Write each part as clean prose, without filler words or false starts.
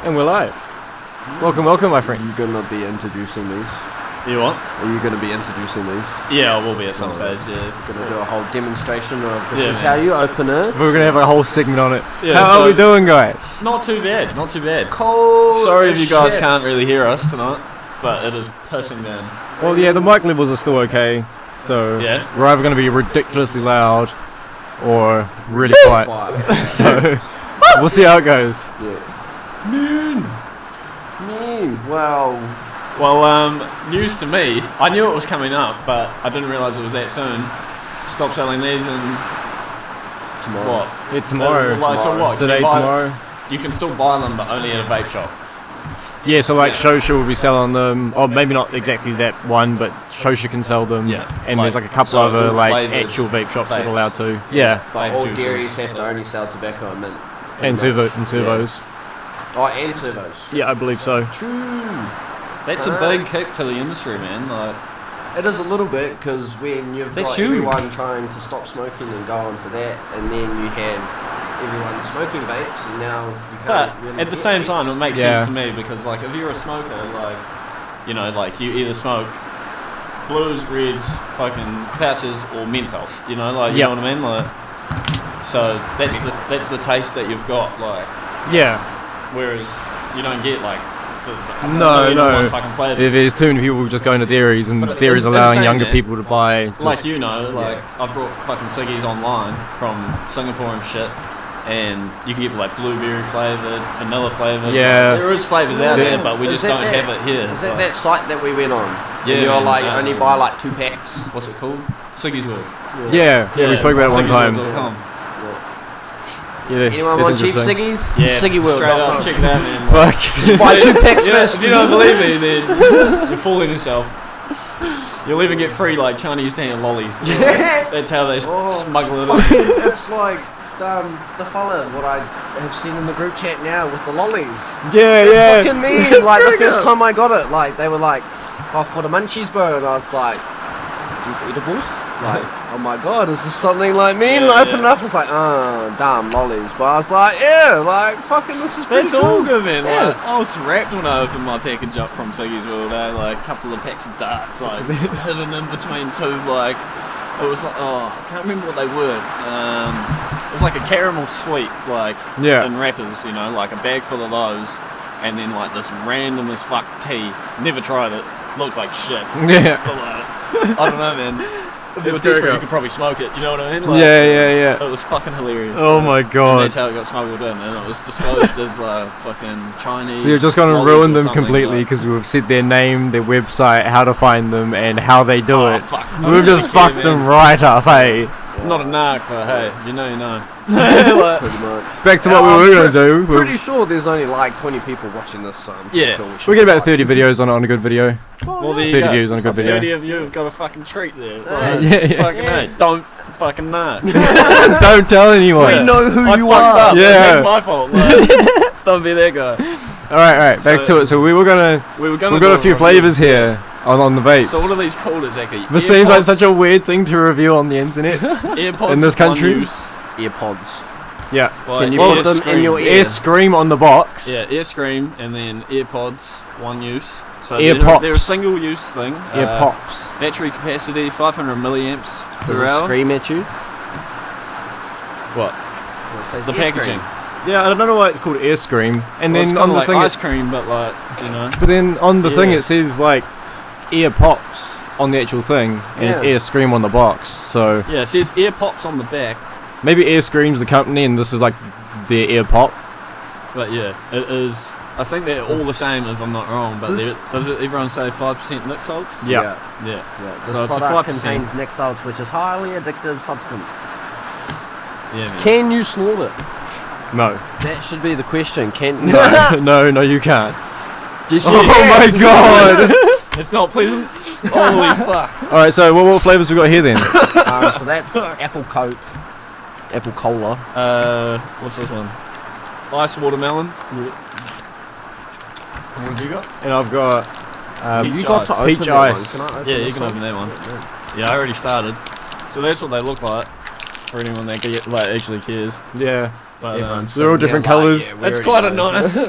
And we're live. Welcome, my friends. Are you going to be introducing these? You what? Are you going to be introducing these? Yeah, I will be at some stage, yeah. We're going to do a whole demonstration of this is how you open it. We're going to have a whole segment on it. Yeah, how are we doing, guys? Not too bad, not too bad. Cold Sorry if you guys shit. can't really hear us tonight, but it is pissing down. Well, yeah, the mic levels are still okay. So Yeah. we're either going to be ridiculously loud or really quiet. So we'll see how it goes. Yeah. Mean. Well, News to me, I knew it was coming up, but I didn't realise it was that soon. Stop selling these and tomorrow. what? Yeah, tomorrow. So what? Today, tomorrow. You can still buy them, but only at a vape shop. Yeah, so like Shosha will be selling them, or maybe not exactly that one, but Shosha can sell them. Yeah. And there's like a couple so other like flavoured actual vape shops that are vapes. allowed to. Yeah. But all Vape dairies juices. have to only sell tobacco and mint. And servos. Oh, and servos. Yeah, I believe so. True. That's a big kick to the industry, man. Like, It is a little bit because when you've That's got huge. everyone trying to stop smoking and go on to that, and then you have everyone smoking vapes, and now you but can't really at the get same vapes. time, it makes Yeah. sense to me because, like, if you're a smoker, like, you know, like you either smoke blues, reds, fucking pouches, or menthol. You know, like, you Yep. know what I mean? Like, so that's the taste that you've got. Like, Yeah. whereas you don't get like the No. one fucking flavors. There's too many people just going to dairies, and But dairies in allowing saying younger that, people to buy. Just, Like, you know, like I've brought fucking ciggies online from Singapore and shit, and you can get like blueberry flavoured, vanilla flavoured. Yeah. There is flavours out Yeah. there, but we Is just that don't that- have it here. Is that Like, that site that we went on? Yeah, And you're man, like, only buy like 2 packs. what's it called? Siggy's World. yeah, we spoke about it one time. Siggy'sWorld.com. Yeah, Anyone that's want cheap interesting. ciggies? Yeah, Siggy World. straight up, check it out, man. Like, Fuck. Buy 2 packs yeah, first. if you don't believe me, then you're fooling yourself. You'll even get free like Chinese tan lollies. Yeah. That's how they Oh, smuggle it in. fucking- It's like the fella, what I have seen in the group chat now with the lollies. Yeah. Fucking me. It's Like the very first good. time I got it, like they were like, oh, for the munchies, bro, and I was like, these edibles? Like, oh my god, is this something like me? And I opened it up, I was like, oh, damn, lollies. But I was like, yeah, like, fucking, this is pretty That's cool. all good, man. Yeah. Like, I was wrapped when I opened my package up from Siggy's World. Like a couple of packs of darts, like hidden in between two. Like it was like, oh, I can't remember what they were. It was like a caramel sweet, like Yeah. in wrappers. You know, like a bag full of those, and then like this random as fuck tea. Never tried it. Looked like shit. Yeah. But like, I don't know, man. If you were It's very desperate, you good. could probably smoke it. You know what I mean? Like, Yeah. It was fucking hilarious. Oh my And god. that's how it got smuggled in, and it was disguised as fucking Chinese. So you're just going to lollies ruin or them something, completely like- because we've said their name, their website, how to find them, and how they do Oh, it. fuck. We've just Yeah, fucked them man. right up, hey. Not a narc, but hey, you know, you know. Like, Pretty much. Back to what we were going to do. Pretty sure there's only like 20 people watching this, so I'm pretty Yeah. sure we We should get about like- 30 videos on a good video. well, there you 30 go. views on a good video. 30 of you have got a fucking treat there. Yeah. Fucking hey, don't fucking narc. Don't tell anyone. We know who I you fucked are. up. Yeah. That's my fault. Like, don't be that guy. Alright, back So- to it. So we were gonna, We were gonna we've do got a few review. flavors here on the vapes. So what are these called exactly? This seems like AirPods, such a weird thing to review on the internet. AirPods in this country. one use, Earpods. Yeah. like Can you Air put them in Scream. your ear? Air Scream on the box. Yeah, Air Scream and then AirPods, one use. So AirPops. they're a single use thing. Air pops. Battery capacity 500 milliamps Does per it hour. scream at you? What? Well, it says The ear packaging. scream. Yeah, I don't know why it's called Air Scream. And Well, it's then on kind of the like thing, ice cream, but like, you know. but then on the thing Yeah. it says like Ear Pops on the actual thing, and it's Yeah. Air Scream on the box. So Yeah, it says AirPops on the back, maybe Air Scream's the company, and this is like their Ear Pop. but yeah, it is. I think they're all the same if I'm not wrong, but This- does it everyone say 5% nic salts? Yeah. Yeah. This So it's a product 5%. contains nic salts, which is highly addictive substance. Yeah, man. Can you snort it? No. That should be the question. Can No, you can't. Yes, you Oh can. my god! It's not pleasant. Holy fuck. Alright, so what flavors we got here then? So that's apple coke, apple cola. What's this one? Ice watermelon. What have you got? And I've got Peach You got to ice. open Peach that one. ice. Can I open Yeah, you this can one? open that one. Yeah, I already started. So that's what they look like for anyone that like actually cares. Yeah. But Everyone's They're all sitting different there like, colours. yeah, we that's already quite a know. nice.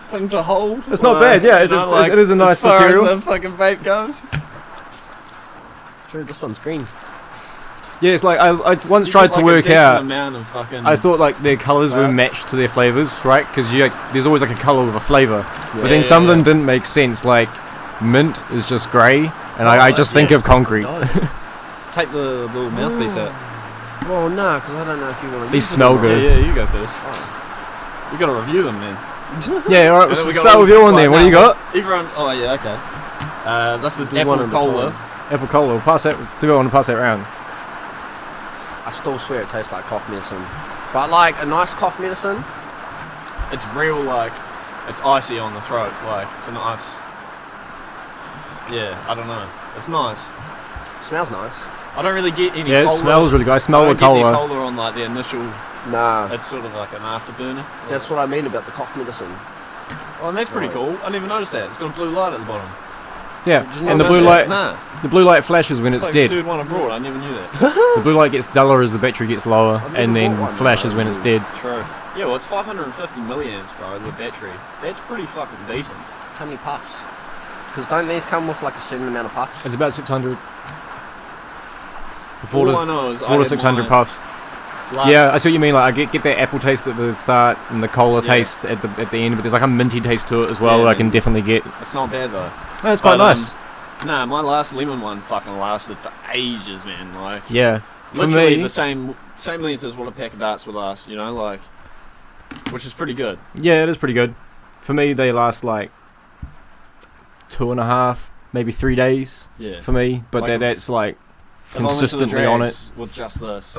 thing to hold. It's not bad, yeah. It is a nice material. As the fucking vape goes. True, this one's green. Yeah, it's like I once You tried put, to like, a work decent out. amount of fucking. I thought like their colours were Wow. matched to their flavours, right? Because there's always like a colour with a flavour. But Yeah, then some of them yeah. didn't make sense. Like mint is just grey, and I just think yeah, of concrete. no. Take the little mouthpiece out. Well, no, because I don't know if you want to. These smell good. Yeah, you go first. You got to review them, man. Yeah, alright, And then let's we got start all- with your one right, then. What do you now, got? Everyone. Oh yeah, okay. This is Do one apple at a cola. time. Apple cola. We'll pass that. Do I want to pass that round? I still swear it tastes like cough medicine, but like a nice cough medicine. It's real, like it's icy on the throat. Like it's a nice. Yeah, I don't know. It's nice. Smells nice. I don't really get any. Yeah, it cola. smells really good. I I smell don't the get any cola. cola on like the initial. Nah, It's sort of like an afterburner. that's what I mean about the cough medicine. Oh, and that's pretty Right. cool. I never noticed that. It's got a blue light at the bottom. Yeah, Did you and the not blue notice light, Nah. the blue light flashes when It's it's like the dead. third one I brought. I never knew that. The blue light gets duller as the battery gets lower, I've never and then bought one, flashes though. when it's dead. True. Yeah, well, it's 550 milliamps, bro, the battery. That's pretty fucking decent. How many puffs? Because don't these come with like a certain amount of puffs? It's about 600. All I know is 4 to 600 puffs. Yeah, I see what you mean. Like I get that apple taste at the start and the cola Yeah. taste at the end, but there's like a minty taste to it as well. Yeah, that I can man. definitely get. It's not bad, though. No, it's quite But, nice. Nah, my last lemon one fucking lasted for ages, man. Like, Yeah, for literally me, the same length as what a pack of darts would last, you know, like, which is pretty good. yeah, it is pretty good. For me, they last like 2.5, maybe 3 days Yeah. for me. But Like that's like If I went to the consistently on it. drags with just this,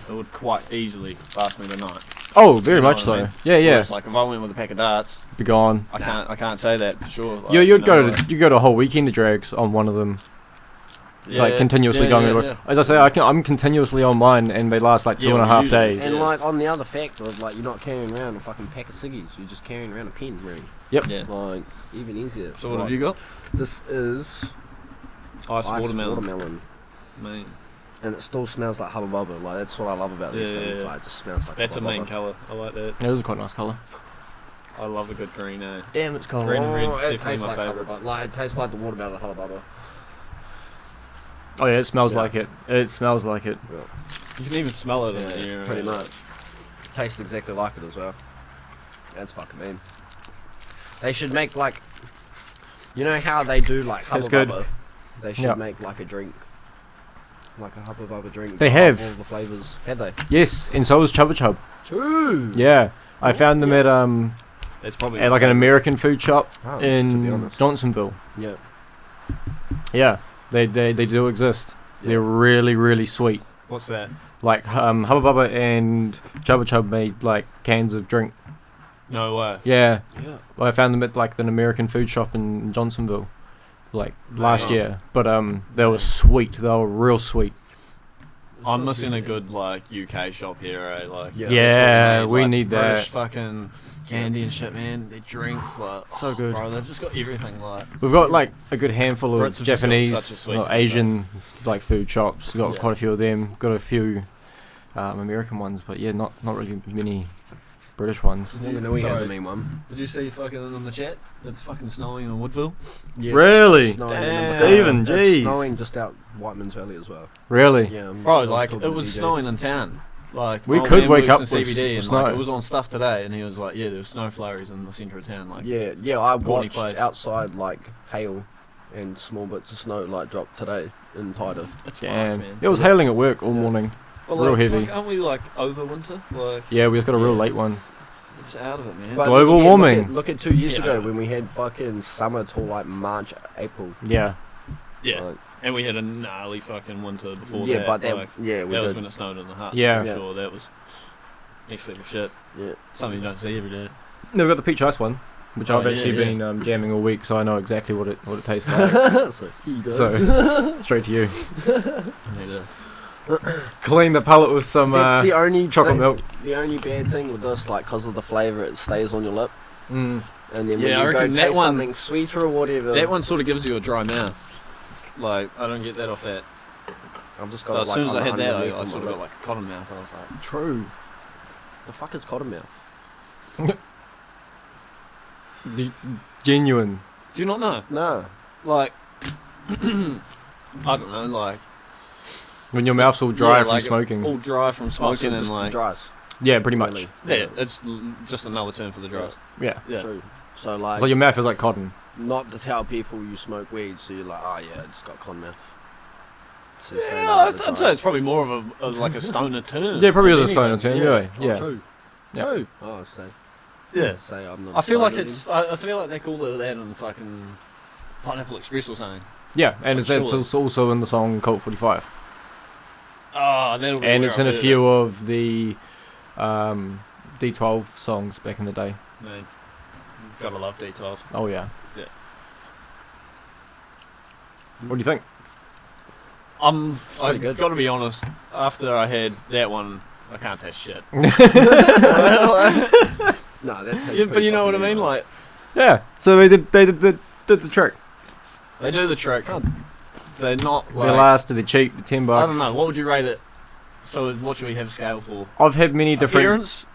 it would quite easily last me the night. Oh, very You know much what so. I mean? Yeah, yeah. Whereas, like if I went with a pack of darts, Be gone. I can't say that for sure. Like, You'd you go know, to like- you go to a whole weekend of drags on one of them, like Yeah, continuously yeah, going. yeah, over. yeah. As I say, I'm continuously on mine, and they last like Yeah, 2.5 we do. days. And Yeah. like on the other fact of like you're not carrying around a fucking pack of ciggies, you're just carrying around a pen, really. Yep. Yeah. Like even easier. So what Like, have you got? This is Ice watermelon. Mate. And it still smells like Hubba Bubba. Like that's what I love about these Yeah, things. yeah. Like it just smells like That's a Hubba main Bubba. colour. I like that. It is a quite nice colour. I love a good green, eh? Damn, it's cold. Green and red, Oh, it definitely tastes my like Hubba favourites. Bubba. Like it tastes like the watermelon at Hubba Bubba. Oh yeah, it smells Yeah. like it. It smells like it. You can even smell it in Yeah, the air. pretty much. Tastes exactly like it as well. That's fucking mean. They should make like, you know how they do like Hubba That's good. Bubba? They should Yeah. make like a drink. Like a Hubba Bubba drink. They with have. all the flavours. Have they? Yes, and so is Chubba Chub. True. Yeah, I found them It's probably at like an American food shop Oh, to be in honest. Johnsonville. Yeah. Yeah, they do exist. Yeah. They're really sweet. What's that? Like Hubba Bubba and Chubba Chub made like cans of drink. No way. Yeah, Yeah. well, I found them at like an American food shop in Johnsonville, like last Wow. year. But they were sweet. They were real sweet. I'm missing a good like UK shop here, eh? Like Yeah. that's what Yeah, need, we like, need British that. fucking candy and shit, man. Their drinks, like So good. bro. They've just got everything, like. We've got like a good handful of Brits have just got Japanese, such a sweet or tooth, Asian like food shops. We've got Yeah. quite a few of them. Got a few American ones, but yeah, not really many British ones. I know he has a Sorry. mean one. Did you see fucking in the chat? It's fucking snowing in Woodville. Yeah, Really? snowing Damn. in the- Stephen, it's jeez. snowing just out Whiteman's Valley as well. Really? Yeah. Bro, I'm like talking it to was DJ. snowing in town. Like We my could man wake works up in with CBD and snow. like, it was on stuff today, and he was like, "Yeah, there was snow flurries in the centre of town." Like, Yeah, I Courtney watched Place. outside like hail and small bits of snow like drop today in Tida. it's fine, Damn. man. It was hailing at work all morning. But, real like, heavy. Fuck, aren't we like over winter? Like, Yeah, we just got a real Yeah. late one. it's out of it, man. But Global again, warming. Look at 2 years Yeah. ago when we had fucking summer till like March, April. Yeah. yeah, Like, and we had a gnarly fucking winter before yeah, that. but that, like, yeah, we that was did. when it snowed in the hut. Yeah. for Yeah. sure. That was next level shit. Yeah. Something you don't see every day. No, we got the peach ice one, which Oh, I've yeah, actually yeah. been jamming all week, so I know exactly what it tastes like. So, here you go. So straight to you. I need to- Clean the palate with some That's the only chocolate thing, milk. The only bad thing with this, like, because of the flavour, it stays on your lip, Mm. and then Yeah, I when you go reckon that taste one- something sweeter or whatever, That one sort of gives you a dry mouth. Like, I don't get that off that. I've just But got. as soon as I had that, underneath I on sort my of got lip. like a cotton mouth. I was like, True. The fuck is cottonmouth? Genuine. Do you not know? No. Like, I don't know, like... When your mouth's all dry from like smoking. All dry from smoking and just like... dries. Yeah, pretty much. Yeah, it's just another term for the dries. Yeah. Yeah. True. So like, So your mouth is like cotton. not to tell people you smoke weed, so you're like, oh yeah, I just got con mouth. So you're saying Yeah, that I'd say it's probably more of like a stoner term. Yeah, it probably is a than stoner anything. term. Yeah. Oh, Yeah. true. Yeah. True. Oh, Yeah. say I'm not. I feel like stoner it's. I feel like they call it that in fucking Pineapple Express or something. Yeah, and it's Surely. also in the song Colt 45. Oh, that'll be And where it's I've in a heard few of the D12 songs back in the day. it. Man, gotta love D12. Oh, yeah. Yeah. What do you think? I good. gotta be honest. After I had that one, I can't taste shit. No, that tastes Yeah, but pretty you know what I fucking mean? good. Like Yeah, so they did the trick. they do the trick. They're not They like. last, they're cheap, they're $10. I don't know. What would you rate it? So what should we have a scale for? I've had many different Appearance,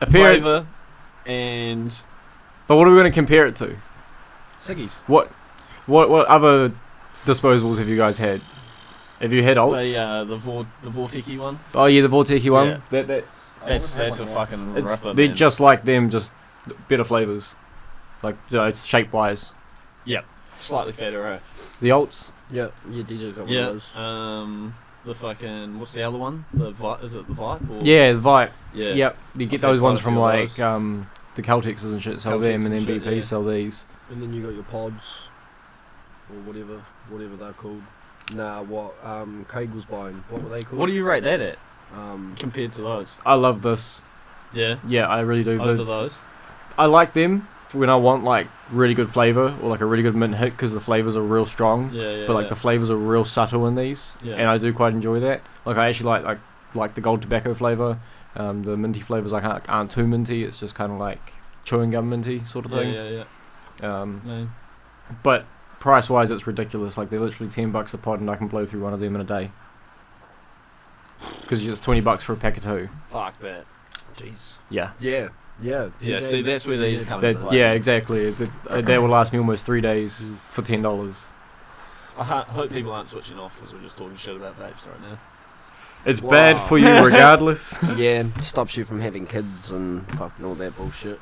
appearance, flavour, and but what are we going to compare it to? Ciggies. What other disposables have you guys had? Have you had Alts? the Vortiki one. Oh yeah, the Vorteki one. Yeah. That's a fucking ripper. They're man. just like them, just better flavors, like shape wise. slightly fatter. Eh? The Alts. Yeah, yeah, DJ got one Yeah. of those. The fucking what's the other one? The is it the Vibe? Or? Yeah, the Vipe. Yeah. Yep. You get I've had those ones quite a from few of like those. the Caltex and shit sell Caltex them, and then and shit, BP yeah. sell these. And then you got your pods, or whatever they're called. Nah, what Craig was buying. What were they called? What do you rate that at Um, compared to those? I love this. Yeah. Yeah, I really do. Over those. I like them for when I want like really good flavor or like a really good mint hit because the flavors are real strong. Yeah. But like the flavors are real subtle in these, Yeah. and I do quite enjoy that. Like I actually like the gold tobacco flavor. The minty flavors aren't too minty. It's just kind of like chewing gum minty sort of thing. Yeah. Man. But price wise, it's ridiculous. Like they're literally $10 a pod, and I can blow through one of them in a day. Because it's $20 for a pack of 2. Fuck that. jeez. Yeah. Yeah. Yeah. DJ See, that's where these come That, into play. yeah, exactly. That will last me almost 3 days for $10. I hope people aren't switching off because we're just talking shit about vapes right now. It's Wow. bad for you regardless. Yeah, stops you from having kids and fucking all that bullshit.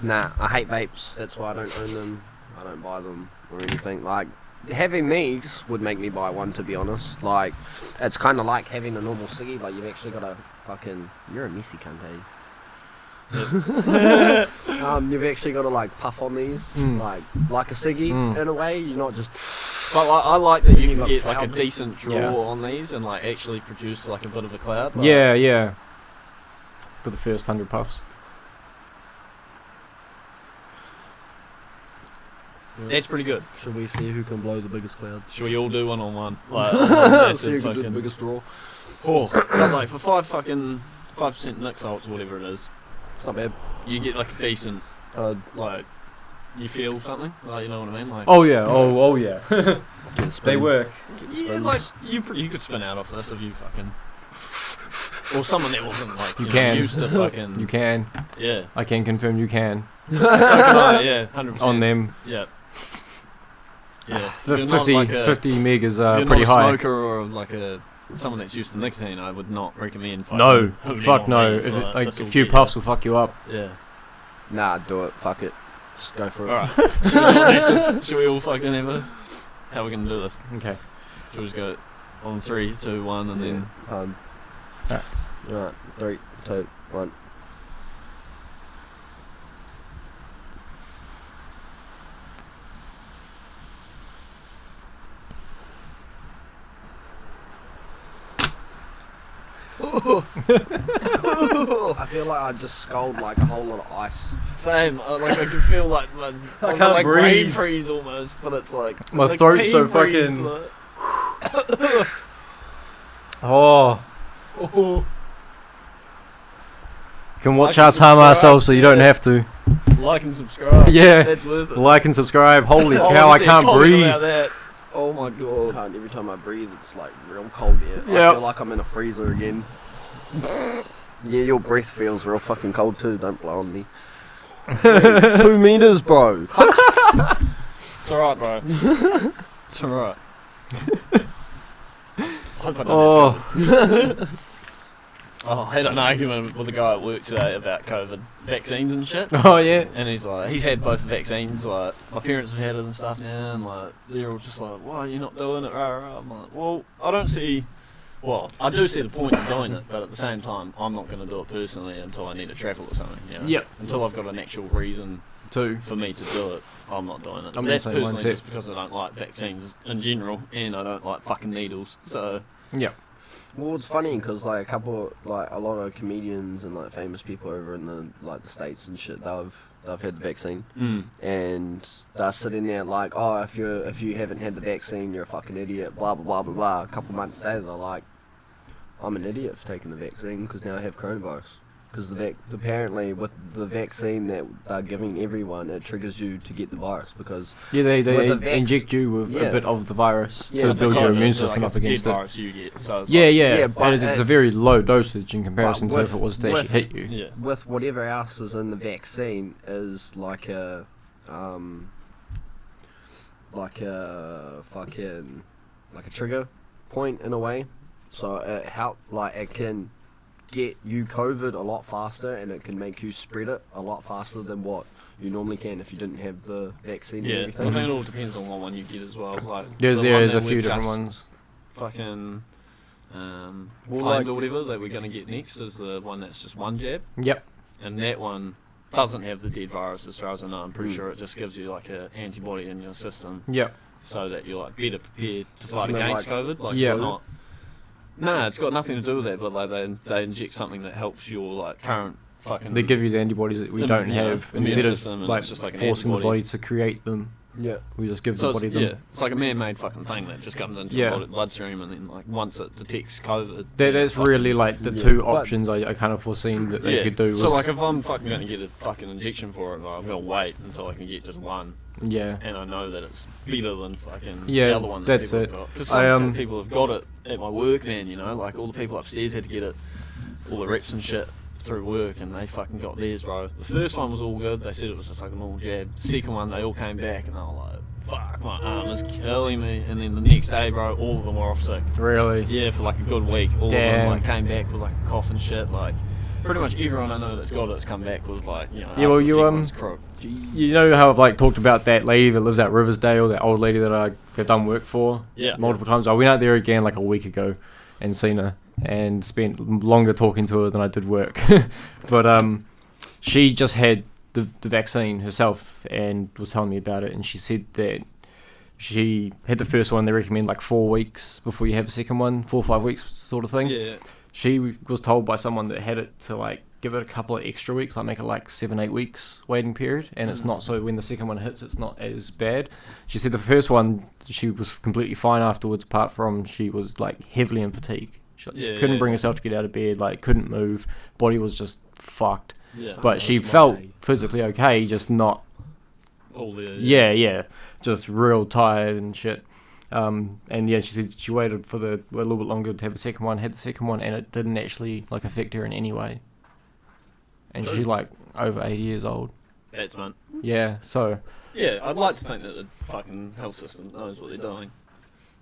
Nah, I hate vapes. That's why I don't own them. I don't buy them or anything. Like, having these would make me buy one, to be honest. Like, it's kind of like having a normal ciggy, but you've actually got to fucking... You're a messy cunt, eh? You've actually got to, like, puff on these, like a ciggy, in a way. You're not just... But I like that you You've can got get like a cloud. decent draw Yeah. on these and like actually produce like a bit of a cloud. Like, Yeah. For the first 100 puffs. That's pretty good. Should we see who can blow the biggest cloud? Should we all do one on one? Like, on one See who massive can do the fucking. biggest draw. Oh, but like for 5% Nick salts or whatever it is, It's not bad. you get like a decent like you feel something. Like you know what I mean? Like Oh yeah. Oh yeah. Get a They spin. work. Get the yeah, spins. like you could spin out off this if you fucking. Or someone that wasn't like You know, can. used to fucking You can. yeah. I can confirm you can. So can I, yeah, 100%. On them. Yeah. Yeah. 50 meg is If you're pretty not a high. smoker or like someone that's used to nicotine, I would not recommend. No. hooning Fuck on no. these, Like, this a will few get puffs will fuck you up. you. Yeah. Nah, do it. Fuck it. Just go for it. Alright. Should we do this? Should we all fucking have a... How are we going to do this? Okay. Should we just go on 3, 2, 1 and then... Alright, 3, 2, 1. I feel like I just sculled like a whole lot of ice. Same. Like I can feel like my... I can't like brain breathe. freeze almost, but it's like... My like throat's so tea freeze, fucking- like- Oh. Can watch Like us and harm subscribe, ourselves so you don't yeah. have to. Like and subscribe. Yeah. That's worth it. Like and subscribe. Holy Oh, cow, I honestly, can't comment breathe. about that. Oh my god. Every time I breathe, it's like real cold air. I Yep. feel like I'm in a freezer again. Yeah, your breath feels real fucking cold too. Don't blow on me. 2 meters, bro. It's alright, bro. It's alright. Hope I don't have COVID. Oh, I had an argument with a guy at work today about COVID vaccines and shit. Oh yeah. And he's like, he's had both vaccines. Like, my parents have had it and stuff now, and like, they're all just like, why are you not doing it? Rah, rah. I'm like, well, I don't see. Well, I do see the point of doing it, but at the same time, I'm not going to do it personally until I need to travel or something. You know? Yep. Until I've got an actual reason for me to do it, I'm not doing it. I'm That's the same personally mindset. just because I don't like vaccines in general, and I don't like fucking needles. So Yeah. Well, it's funny because like a lot of comedians and like famous people over in the States and shit, they've had the vaccine, and they're sitting there like, oh, if you haven't had the vaccine, you're a fucking idiot, blah blah blah blah blah. A couple months later, they're like, I'm an idiot for taking the vaccine because now I have coronavirus. Because apparently with the vaccine that they're giving everyone, it triggers you to get the virus because they with inject you with a bit of the virus Yeah, to build your immune it's system like up it's a against dead it. virus you get. So it's Yeah, like, yeah, but and it's a very low dosage in comparison to with- if it was to with- actually hit you. yeah. with whatever else is in the vaccine is like a trigger point in a way. So it can get you COVID a lot faster, and it can make you spread it a lot faster than what you normally can if you didn't have the vaccine Yeah, and I everything. think it all depends on what one you get as well. Like There's the one a that few we've different just ones. Fucking claimed like- or whatever that we're going to get next is the one that's just one jab, Yep. and that one doesn't have the dead virus as far as I know. I'm pretty sure it just gives you like an antibody in your system Yep. so that you're like better prepared to fight Isn't it against like- COVID. Like Yeah. it's not. Nah, it's got nothing to do with that. But like they inject something that helps your like current fucking. They give you the antibodies that we don't have immune instead system, of and like it's just like an forcing the antibody. body to create them. Yeah. We just give So the it's, body them. yeah, it's like a man-made fucking thing that just comes into Yeah. your bloodstream, and then like once it detects COVID, That's fucking- really like the Yeah. two But- options I kind of foreseen that they could do. Was, So like if I'm fucking going to get a fucking injection for it, like, I'm going to wait until I can get just one, yeah, and I know that it's better than fucking Yeah, the other one that that's people it. have got. Because I, some people have got it at my work, man. You know, like all the people upstairs had to get it, all the reps and shit through work, and they fucking got theirs, bro. The first one was all good. They said it was just like a normal jab. The second one, they all came back, and they were like, fuck, my arm is killing me. And then the next day, bro, all of them were off sick. really. Yeah, for like a good week. All of Damn. them like came back with like a cough and shit. Like pretty much everyone I know that's got it's come back with like, you know, Yeah, well, after the you, second one's crook. You know how I've like talked about that lady that lives out Riversdale, that old lady that I have done work for Yeah. multiple times. I went out there again like a week ago and seen her and spent longer talking to her than I did work. But she just had the vaccine herself and was telling me about it, and she said that she had the first one. They recommend like 4 weeks before you have a second one, 4 or 5 weeks sort of thing. Yeah. She was told by someone that had it to like give it a couple of extra weeks, like make it like 7-8 weeks waiting period, and it's not, so when the second one hits it's not as bad. She said the first one she was completely fine afterwards, apart from she was like heavily in fatigue. She couldn't bring herself to get out of bed, like couldn't move, body was just fucked. Yeah. But she That's my felt day. physically okay, just not All the yeah, just real tired and shit. And yeah, she said she waited for a little bit longer to have the second one, had the second one, and it didn't actually like affect her in any way. And she's like over 80 years old. That's man. Yeah, so Yeah, I'd like to think that the fucking health system knows what they're doing.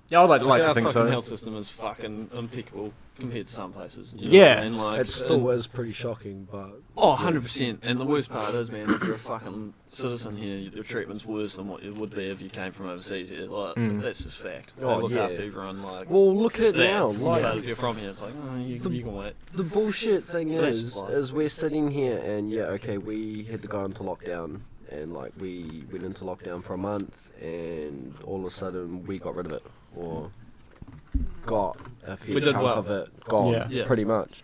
yeah, I'd like to Our think fucking so. health system is fucking impeccable compared to some places. You know Yeah. what I mean? Like, It still is pretty shocking, but 100%. And the worst part is, man, if you're a fucking citizen here, your treatment's worse than what it would be if you came from overseas here. Like, that's just fact. They Oh, look yeah. after everyone like well, look at it that. now. Like But if you're from here, it's like, oh, you can wait. the bullshit thing That's is like- we're sitting here and yeah, okay, we had to go into lockdown and like we went into lockdown for a month and all of a sudden we got rid of it or got a fair We did chunk well. of it gone, Yeah. Yeah. pretty much.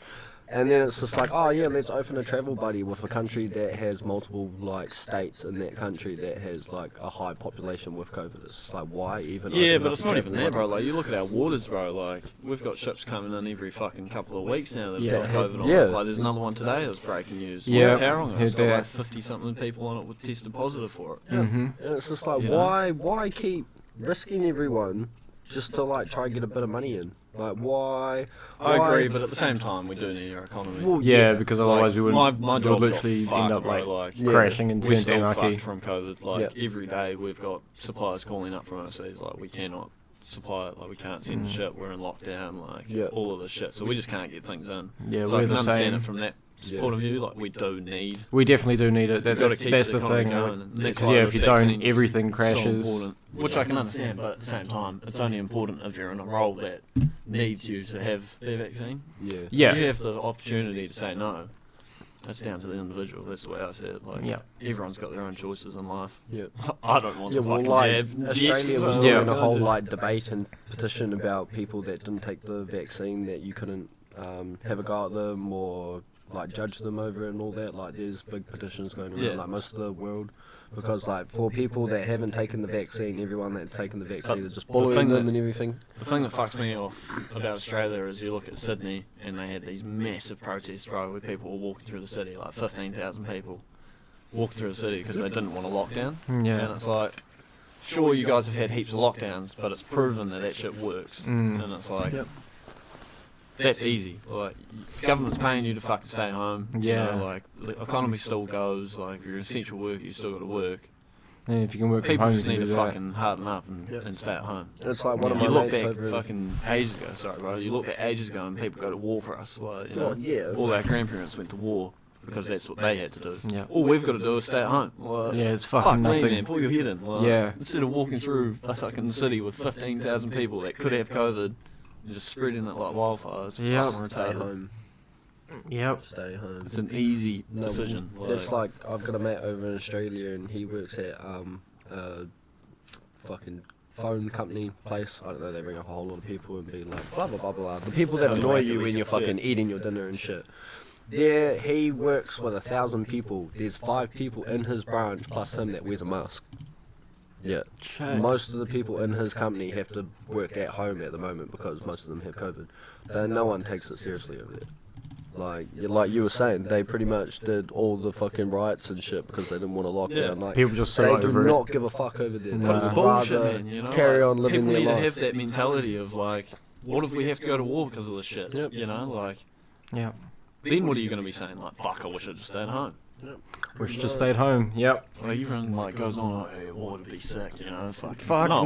And then it's just like, oh yeah, let's open a travel buddy with a country that has multiple like states in that country that has like a high population with COVID. It's just like, why even? Yeah, open but up it's a not travel even that, bro. buddy? Like, you look at our waters, bro. Like, we've got ships coming in every fucking couple of weeks now that've Yeah. got COVID on Yeah. it. Like, there's another one today that's breaking news. Yeah, Like, Tauranga, heard it's got like that. 50-something people on it with tested positive for it. Mm-hmm. And it's just like, You know? why keep risking everyone just to like try and get a bit of money in? Like, why? I agree, but at the same time, we do need our economy. Well, Yeah, because otherwise we wouldn't. My we job would got literally fucked, end up bro, like Yeah. crashing into we're still anarchy. fucked from COVID. Like every day, we've got suppliers calling up from overseas. Like we cannot supply it. Like we can't send shit. We're in lockdown. Like all of this shit. So we just can't get things in. Yeah, so I we're can the understand same. it from that point of view. Like we do need. We definitely do need it. Gotta keep That's the the economy thing. going, and that's Because why yeah, the if you don't, vaccine's everything so crashes. important. Which I can understand, but at the same time, it's only important if you're in a role that needs you to have their vaccine. Yeah. If you have the opportunity to say no, that's down to the individual. That's the way I see it. Like, everyone's got their own choices in life. Yeah. I don't want the well, fucking like, jab. Australia was Yeah. doing a whole like debate and petition about people that didn't take the vaccine, that you couldn't have a go at them or like judge them over it and all that. Like there's big petitions going around like most of the world, because like for people that haven't taken the vaccine, everyone that's taken the vaccine is just bullying them and everything. The thing that fucks me off about Australia is you look at Sydney and they had these massive protests, bro, where people were walking through the city, like 15,000 people walked through the city because they didn't want a lockdown. Yeah. And it's like, sure, you guys have had heaps of lockdowns, but it's proven that shit works. And it's like, that's easy. Like, government's paying you to fucking stay home. Yeah. You know, like, the economy still goes. Like, if you're an essential worker, you still got to work. And if you can work from People home, just you need can to do that. fucking harden up and stay at home. It's like one of my You look mates back over in- fucking ages ago, sorry, bro. You look back ages ago and people go to war for us. Like, you know, yeah. all our grandparents went to war because that's what they had to do. Yeah. All we've got to do is stay at home. Like, Yeah, it's fuck fucking me, nothing. man. Pull your head in. Like, Yeah. Instead of walking through a fucking city with 15,000 people that could have COVID and just spreading it like wildfire, it's fucking Stay retarded. home. Yep. Stay home. It's an easy decision. It's like I've got a mate over in Australia and he works at a fucking phone company place. I don't know, they bring up a whole lot of people and be like blah blah blah blah. The people that annoy you when you're fucking eating your dinner and shit. There he works with 1,000 people. There's 5 people in his branch plus him that wears a mask. Yeah. Most of the people in his company have to work at home at the moment because most of them have COVID. Then no one takes it seriously over there. Like you were saying, they pretty much did all the fucking riots and shit because they didn't want a lockdown. Like, People just so they do over it. not give a fuck over there. But it's They'd bullshit, rather man. You know, carry like, on living people their need life. to have that mentality of like, what if we have to go to war because of this shit? Yep. You know, like, Yeah. then what are you going to be saying? Like, fuck, I wish I'd just stayed home. We should just stayed home. Yep. Like, everyone like goes on, oh, hey, war would be sick, you know? Fuck no.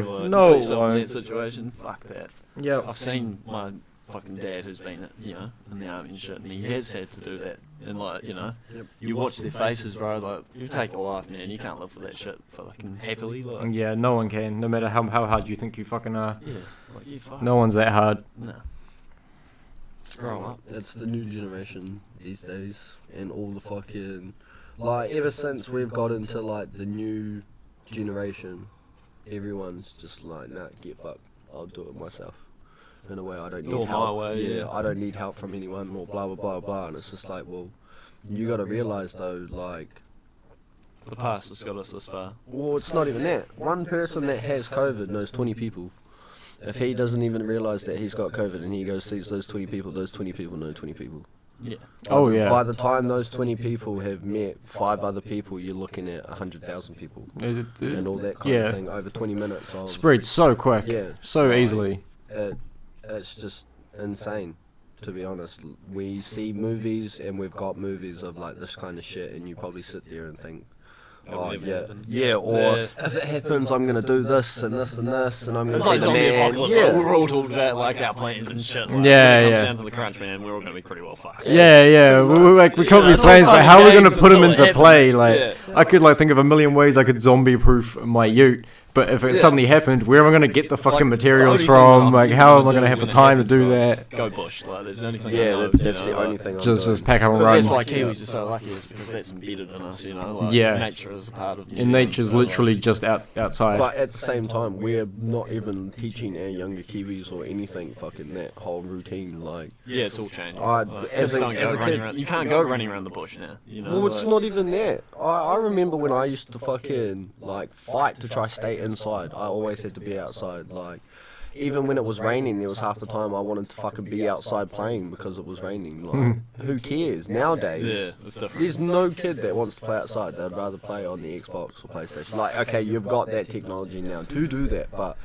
bro, like, No, put yourself in won't. that situation. Fuck that. Yep. I've seen my fucking dad who's been, you know, in the army and shit, and he has had to do that. And like, you know, you watch their faces, bro. Like, you take a life, man. You can't live with that shit fucking happily. Like, Yeah, no one can. No matter how hard you think you fucking are. yeah, like you fuck. No one's that hard. No. Just grow up. It's the new generation these days, and all the fucking like ever since we've got into like the new generation, everyone's just like, nah, get fucked. I'll do it myself. In a way, I don't Do need it my help. way, yeah. I don't need help from anyone or blah blah blah blah. And it's just like, well, you got to realize though, like, The past has got us this far. well, it's not even that. One person that has COVID knows 20 people. If he doesn't even realize that he's got COVID and he goes sees those 20 people know 20 people. Yeah. Oh, yeah. By the time those 20 people have met 5 other people, you're looking at 100,000 people and all that kind of thing over 20 minutes. Of, Spreads so quick. Yeah. So Like, easily. It's just insane, to be honest. We see movies and we've got movies of like this kind of shit, and you probably sit there and think, oh never yeah, happened. yeah, or Yeah. if it happens, I'm gonna do this and this and this, and I'm gonna It's be like the zombie man. apocalypse. Yeah. Like, we're all talking about like our plans and shit. Like, Yeah, when it yeah. comes down to the crunch, man, we're all gonna be pretty well fucked. Yeah. We can't Yeah, be it's plans, all but fun how are we and gonna games put them until it into play? happens. Like, Yeah. I could like think of a million ways I could zombie-proof my ute. But if it suddenly happened, where am I going to get the fucking materials from? Like, how am I going to have the time to do that? Go bush. Like, there's the only thing I Yeah, know, that's you the know, only like, thing. I'm Just doing. pack up and But run. that's why Kiwis are so lucky, is because that's embedded in us, you know? Like, Yeah. nature is a part of New And Zealand, nature's so, like, literally just outside. But at the same time, we're not even teaching our younger Kiwis or anything fucking that whole routine. Like, yeah, it's all changing. I- Like, as kids a- don't go as a running kid- around. You can't go running around the bush now, you know? well, it's like- not even that. I remember when I used to fucking like fight to try stay inside. I always had to be outside. Like, even when it was raining, there was half the time I wanted to fucking be outside playing because it was raining. Like, who cares nowadays? Yeah, it's different. There's no kid that wants to play outside. They'd rather play on the Xbox or PlayStation. Like, okay, you've got that technology now to do that, but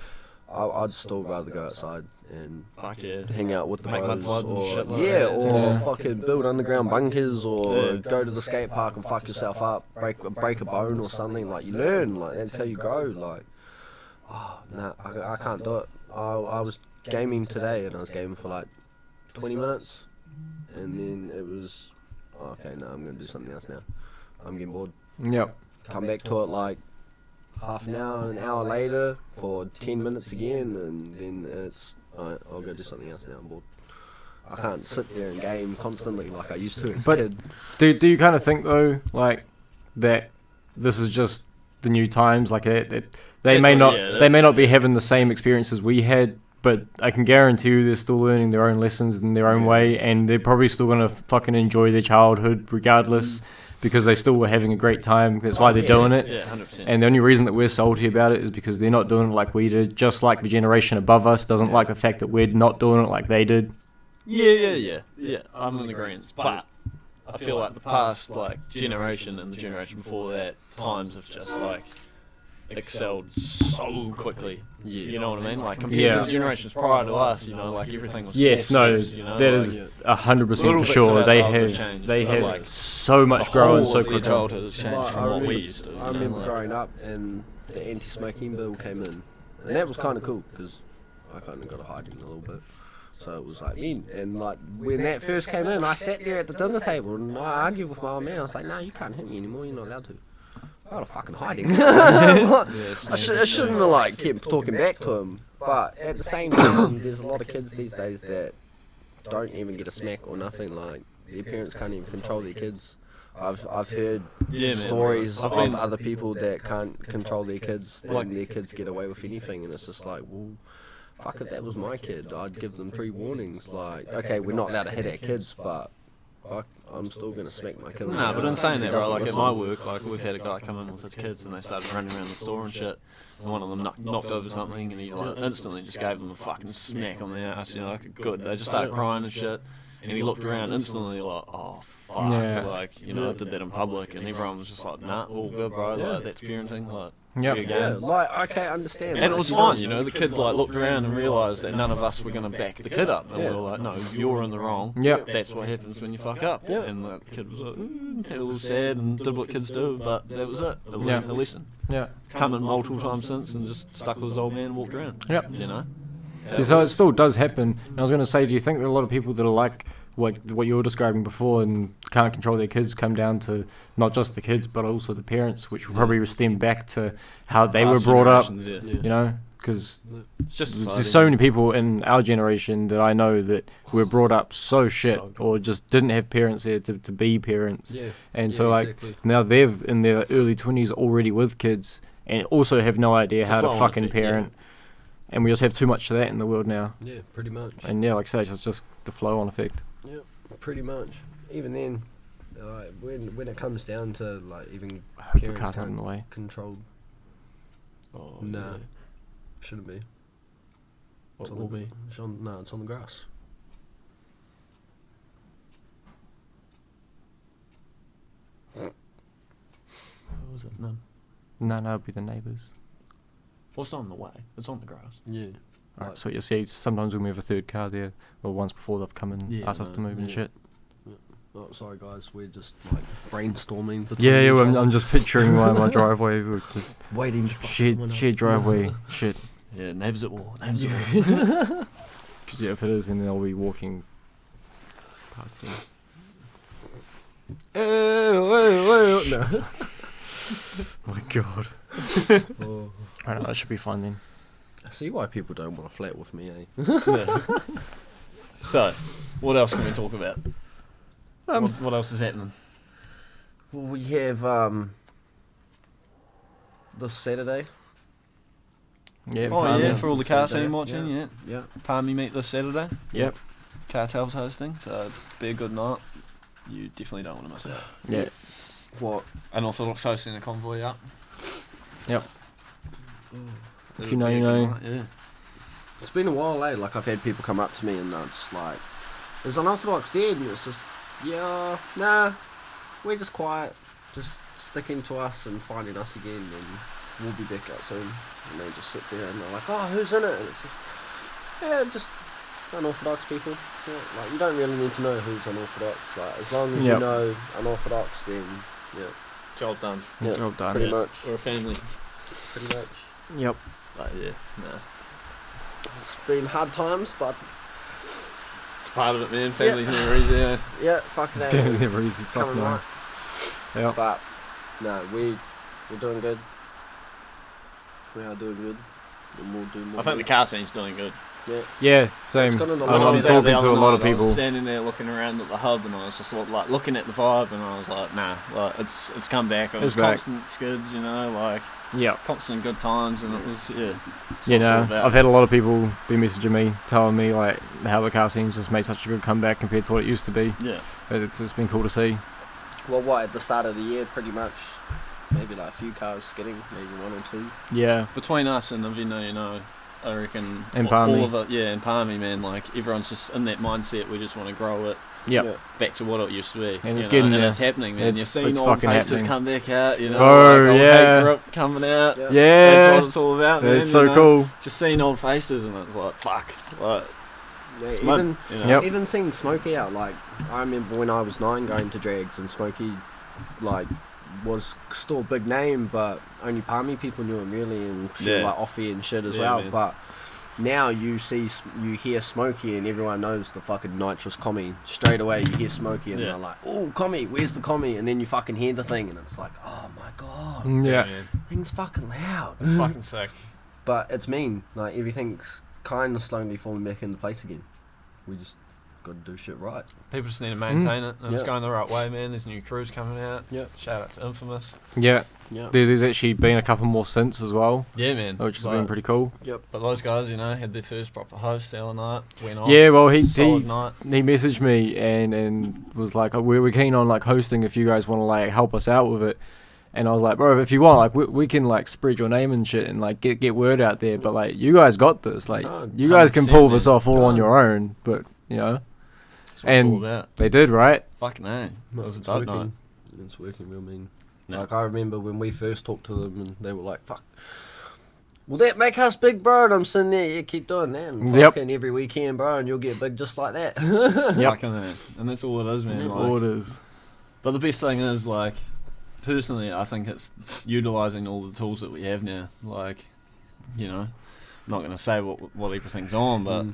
I'd still rather go outside and Fuck yeah. hang out with the Make bros, mudslide and or shit like that. or fucking build underground bunkers, or Yeah. go to the skate park and fuck yourself up, break a bone or something. Like, you learn, like, that's how you grow. Like, oh nah, I can't do it. I was gaming today, and I was gaming for like 20 minutes, and then it was, okay, no, I'm gonna do something else now. I'm getting bored. Yep. Come back to it like half an hour later for 10 minutes again, and then it's, alright, I'll go do something else now, I'm bored. I can't sit there and game constantly like I used to as a kid. Do you kind of think though, like, that this is just the new times? Like, they may not be having the same experiences we had, but I can guarantee you they're still learning their own lessons in their own way, and they're probably still gonna fucking enjoy their childhood regardless. Because they still were having a great time. That's why they're doing it. Yeah, 100%. And the only reason that we're salty about it is because they're not doing it like we did. Just like the generation above us doesn't like the fact that we're not doing it like they did. Yeah. I'm in agreement. But I feel like the past like generation and the generation before that, times have just like excelled so quickly. Yeah. You know what I mean? Like compared to the generations prior to us, you know, like everything was you know, that like, is 100% little for bits sure. of our They childhood have changed, they but, have like, so much the grown whole so of their quickly. childhood has changed Like, from what we used to. I remember growing up and the anti-smoking bill came in, and that was kind of cool because I kind of got a hiding a little bit. So it was like mean, and like when that first came in, I sat there at the dinner table and I argued with my old man. I was like, "No, you can't hit me anymore. You're not allowed to." I got a fucking hiding. I shouldn't have like kept talking back to him, but at the same time, there's a lot of kids these days that don't even get a smack or nothing. Like, their parents can't even control their kids. I've heard stories of other people that can't control their kids, and their kids get away with anything, and it's just like, well, fuck, if that was my kid, I'd give them 3 warnings. Like, okay, we're not allowed to hit our kids, but fuck, I'm still gonna smack my kid. Nah, but in saying that, bro, like at my work, like we've had a guy come in with his kids and they started running around the store and shit. And one of them knocked over something and he like instantly just gave them a fucking smack on the ass, you know, like good. They just started crying and shit. And he looked around instantly like, oh fuck, like, you know, I did that in public, and everyone was just like, nah, all good, bro, like that's parenting, like. Yeah, like, okay, I understand. And it was fine, you know, the kid like looked around and realised that none of us were going to back the kid up. And we were like, no, you're in the wrong. Yep. That's what happens when you fuck up. And the kid was like, had a little sad and did what kids do, but that was it. It wasn't a lesson. Yeah. It's come in multiple times since and just stuck with his old man and walked around. Yep. You know? So it still does happen. And I was going to say, do you think that a lot of people that are like what you were describing before and can't control their kids come down to not just the kids but also the parents, which will probably stem back to how they were brought up, you know? Because there's so many people in our generation that I know that were brought up so shit or just didn't have parents there to be parents. And so like now they're in their early 20s already with kids and also have no idea how to fucking parent. And we just have too much of that in the world now. Yeah, pretty much. And yeah, like I say, it's just the flow-on effect. Yeah, pretty much. Even then, like, when it comes down to like even I hope the parents car's not in the way. control. Oh, Nah, yeah. shouldn't be. What will be? It's on the grass. What was it? None. No, it'll be the neighbours. What's on the way? It's on the grass. Yeah. Alright, so you see, sometimes when we have a third car there, or once before they've come and asked us to move and shit. Oh, sorry guys, we're just like brainstorming. Yeah, I'm just picturing my driveway. We're just waiting for shared driveway shit. Yeah, neighbours at war. Neighbours at war. Because if it is, then they'll be walking past here. No. My God. Oh. I know, that should be fine then. I see why people don't want to flat with me, eh? Yeah. So, what else can we talk about? What else is happening? Well, we have this Saturday. Yeah, Oh yeah, Palmy. for all the car scene watching, yeah. Yeah. Palmy meet this Saturday. Yep. Cartel's hosting, so be a good night. You definitely don't want to miss out. Yeah. What? Unorthodox hosting the convoy up. Yep. If you know, It'll be you a good know. night, yeah. It's been a while, eh? Like, I've had people come up to me and they're just like, "There's unorthodox dead," and it's just, yeah, nah, we're just quiet, just sticking to us and finding us again, and we'll be back out soon. And they just sit there and they're like, "Oh, who's in it?" And it's just, Yeah, just unorthodox people. Yeah, like you don't really need to know who's unorthodox. Like as long as you know unorthodox, then Job done. yeah, Job done. pretty Yeah. much. We're a family. Pretty much. Yep. But yeah, no. It's been hard times, but It's part of it, man. Family's never easy. Yeah. yeah, fucking hell. Damn, never easy. Fuck Coming no. right. Yeah. But no, we're doing good. We are doing good. And we'll do more. I think the car scene's doing good. Yeah. Yeah, same. It's got an I'm alarm. I was out talking the to a other lot of night, I was people. standing there looking around at the hub, and I was just like looking at the vibe, and I was like, nah, like it's come back. It was It's back. constant skids, you know, like Yeah. constant good times, and it was it's You what it's all know, about. I've had a lot of people be messaging me, telling me like how the car scene's just made such a good comeback compared to what it used to be. Yeah. It's been cool to see. Well, what at the start of the year, pretty much. Maybe like a few cars skidding, maybe one or two. Yeah. Between us and Avino, you know, I reckon And all Palmy. of it, yeah, and Palmy, man, like everyone's just in that mindset. We just want to grow it Yep. Yeah. back to what it used to be. And it's you know, getting and there. it's happening, man. It's- You're seeing it's old fucking faces happening. come back out, you know, Bro, like old yeah. hate grip coming out. Yeah. Yeah. That's what it's all about, man. It's you so know? cool. Just seeing old faces, and it's like, fuck, like Yeah, it's even mud, you know? Yep. even seeing Smokey out, like I remember when I was 9 going to drags and Smokey like was still a big name, but only Palmy people knew him really, and shit Yeah. like Offie and shit as Yeah, well. man. But now you hear Smokey and everyone knows the fucking nitrous commie. Straight away you hear Smokey and Yeah. they're like, oh, commie, where's the commie? And then you fucking hear the thing and it's like, oh my god, Yeah. man. thing's fucking loud. It's fucking sick. But it's mean, like everything's kind of slowly falling back into place again. We just got to do shit right. People just need to maintain it, and it's Yeah. going the right way, man. There's new crews coming out. Yeah. Shout out to Infamous. Yeah. Yeah. There's actually been a couple more since as well, Yeah, man. which has Like, been pretty cool. But those guys, you know, had their first proper host the other night. Went off. Yeah, well, he Solid night. messaged me and was like, we're keen on like hosting if you guys want to like help us out with it. And I was like, bro, if you want, like we can like spread your name and shit and like get word out there. But like you guys got this. Like Oh, you guys can 100%, pull this man. off all on God. your own. But you know, That's what it's all and about. they did, right? Fucking A. It was a It's dope working. night. It's working real mean. No. Like I remember when we first talked to them and they were like, fuck, will that make us big, bro? And I'm sitting there, yeah, keep doing that. And Yep. fucking every weekend, bro, and you'll get big just like that. Yep. Fucking A. And that's all it is, man. That's like- all it is. But the best thing is, like, personally, I think it's utilising all the tools that we have now. Like, you know, I'm not going to say what everything's on, but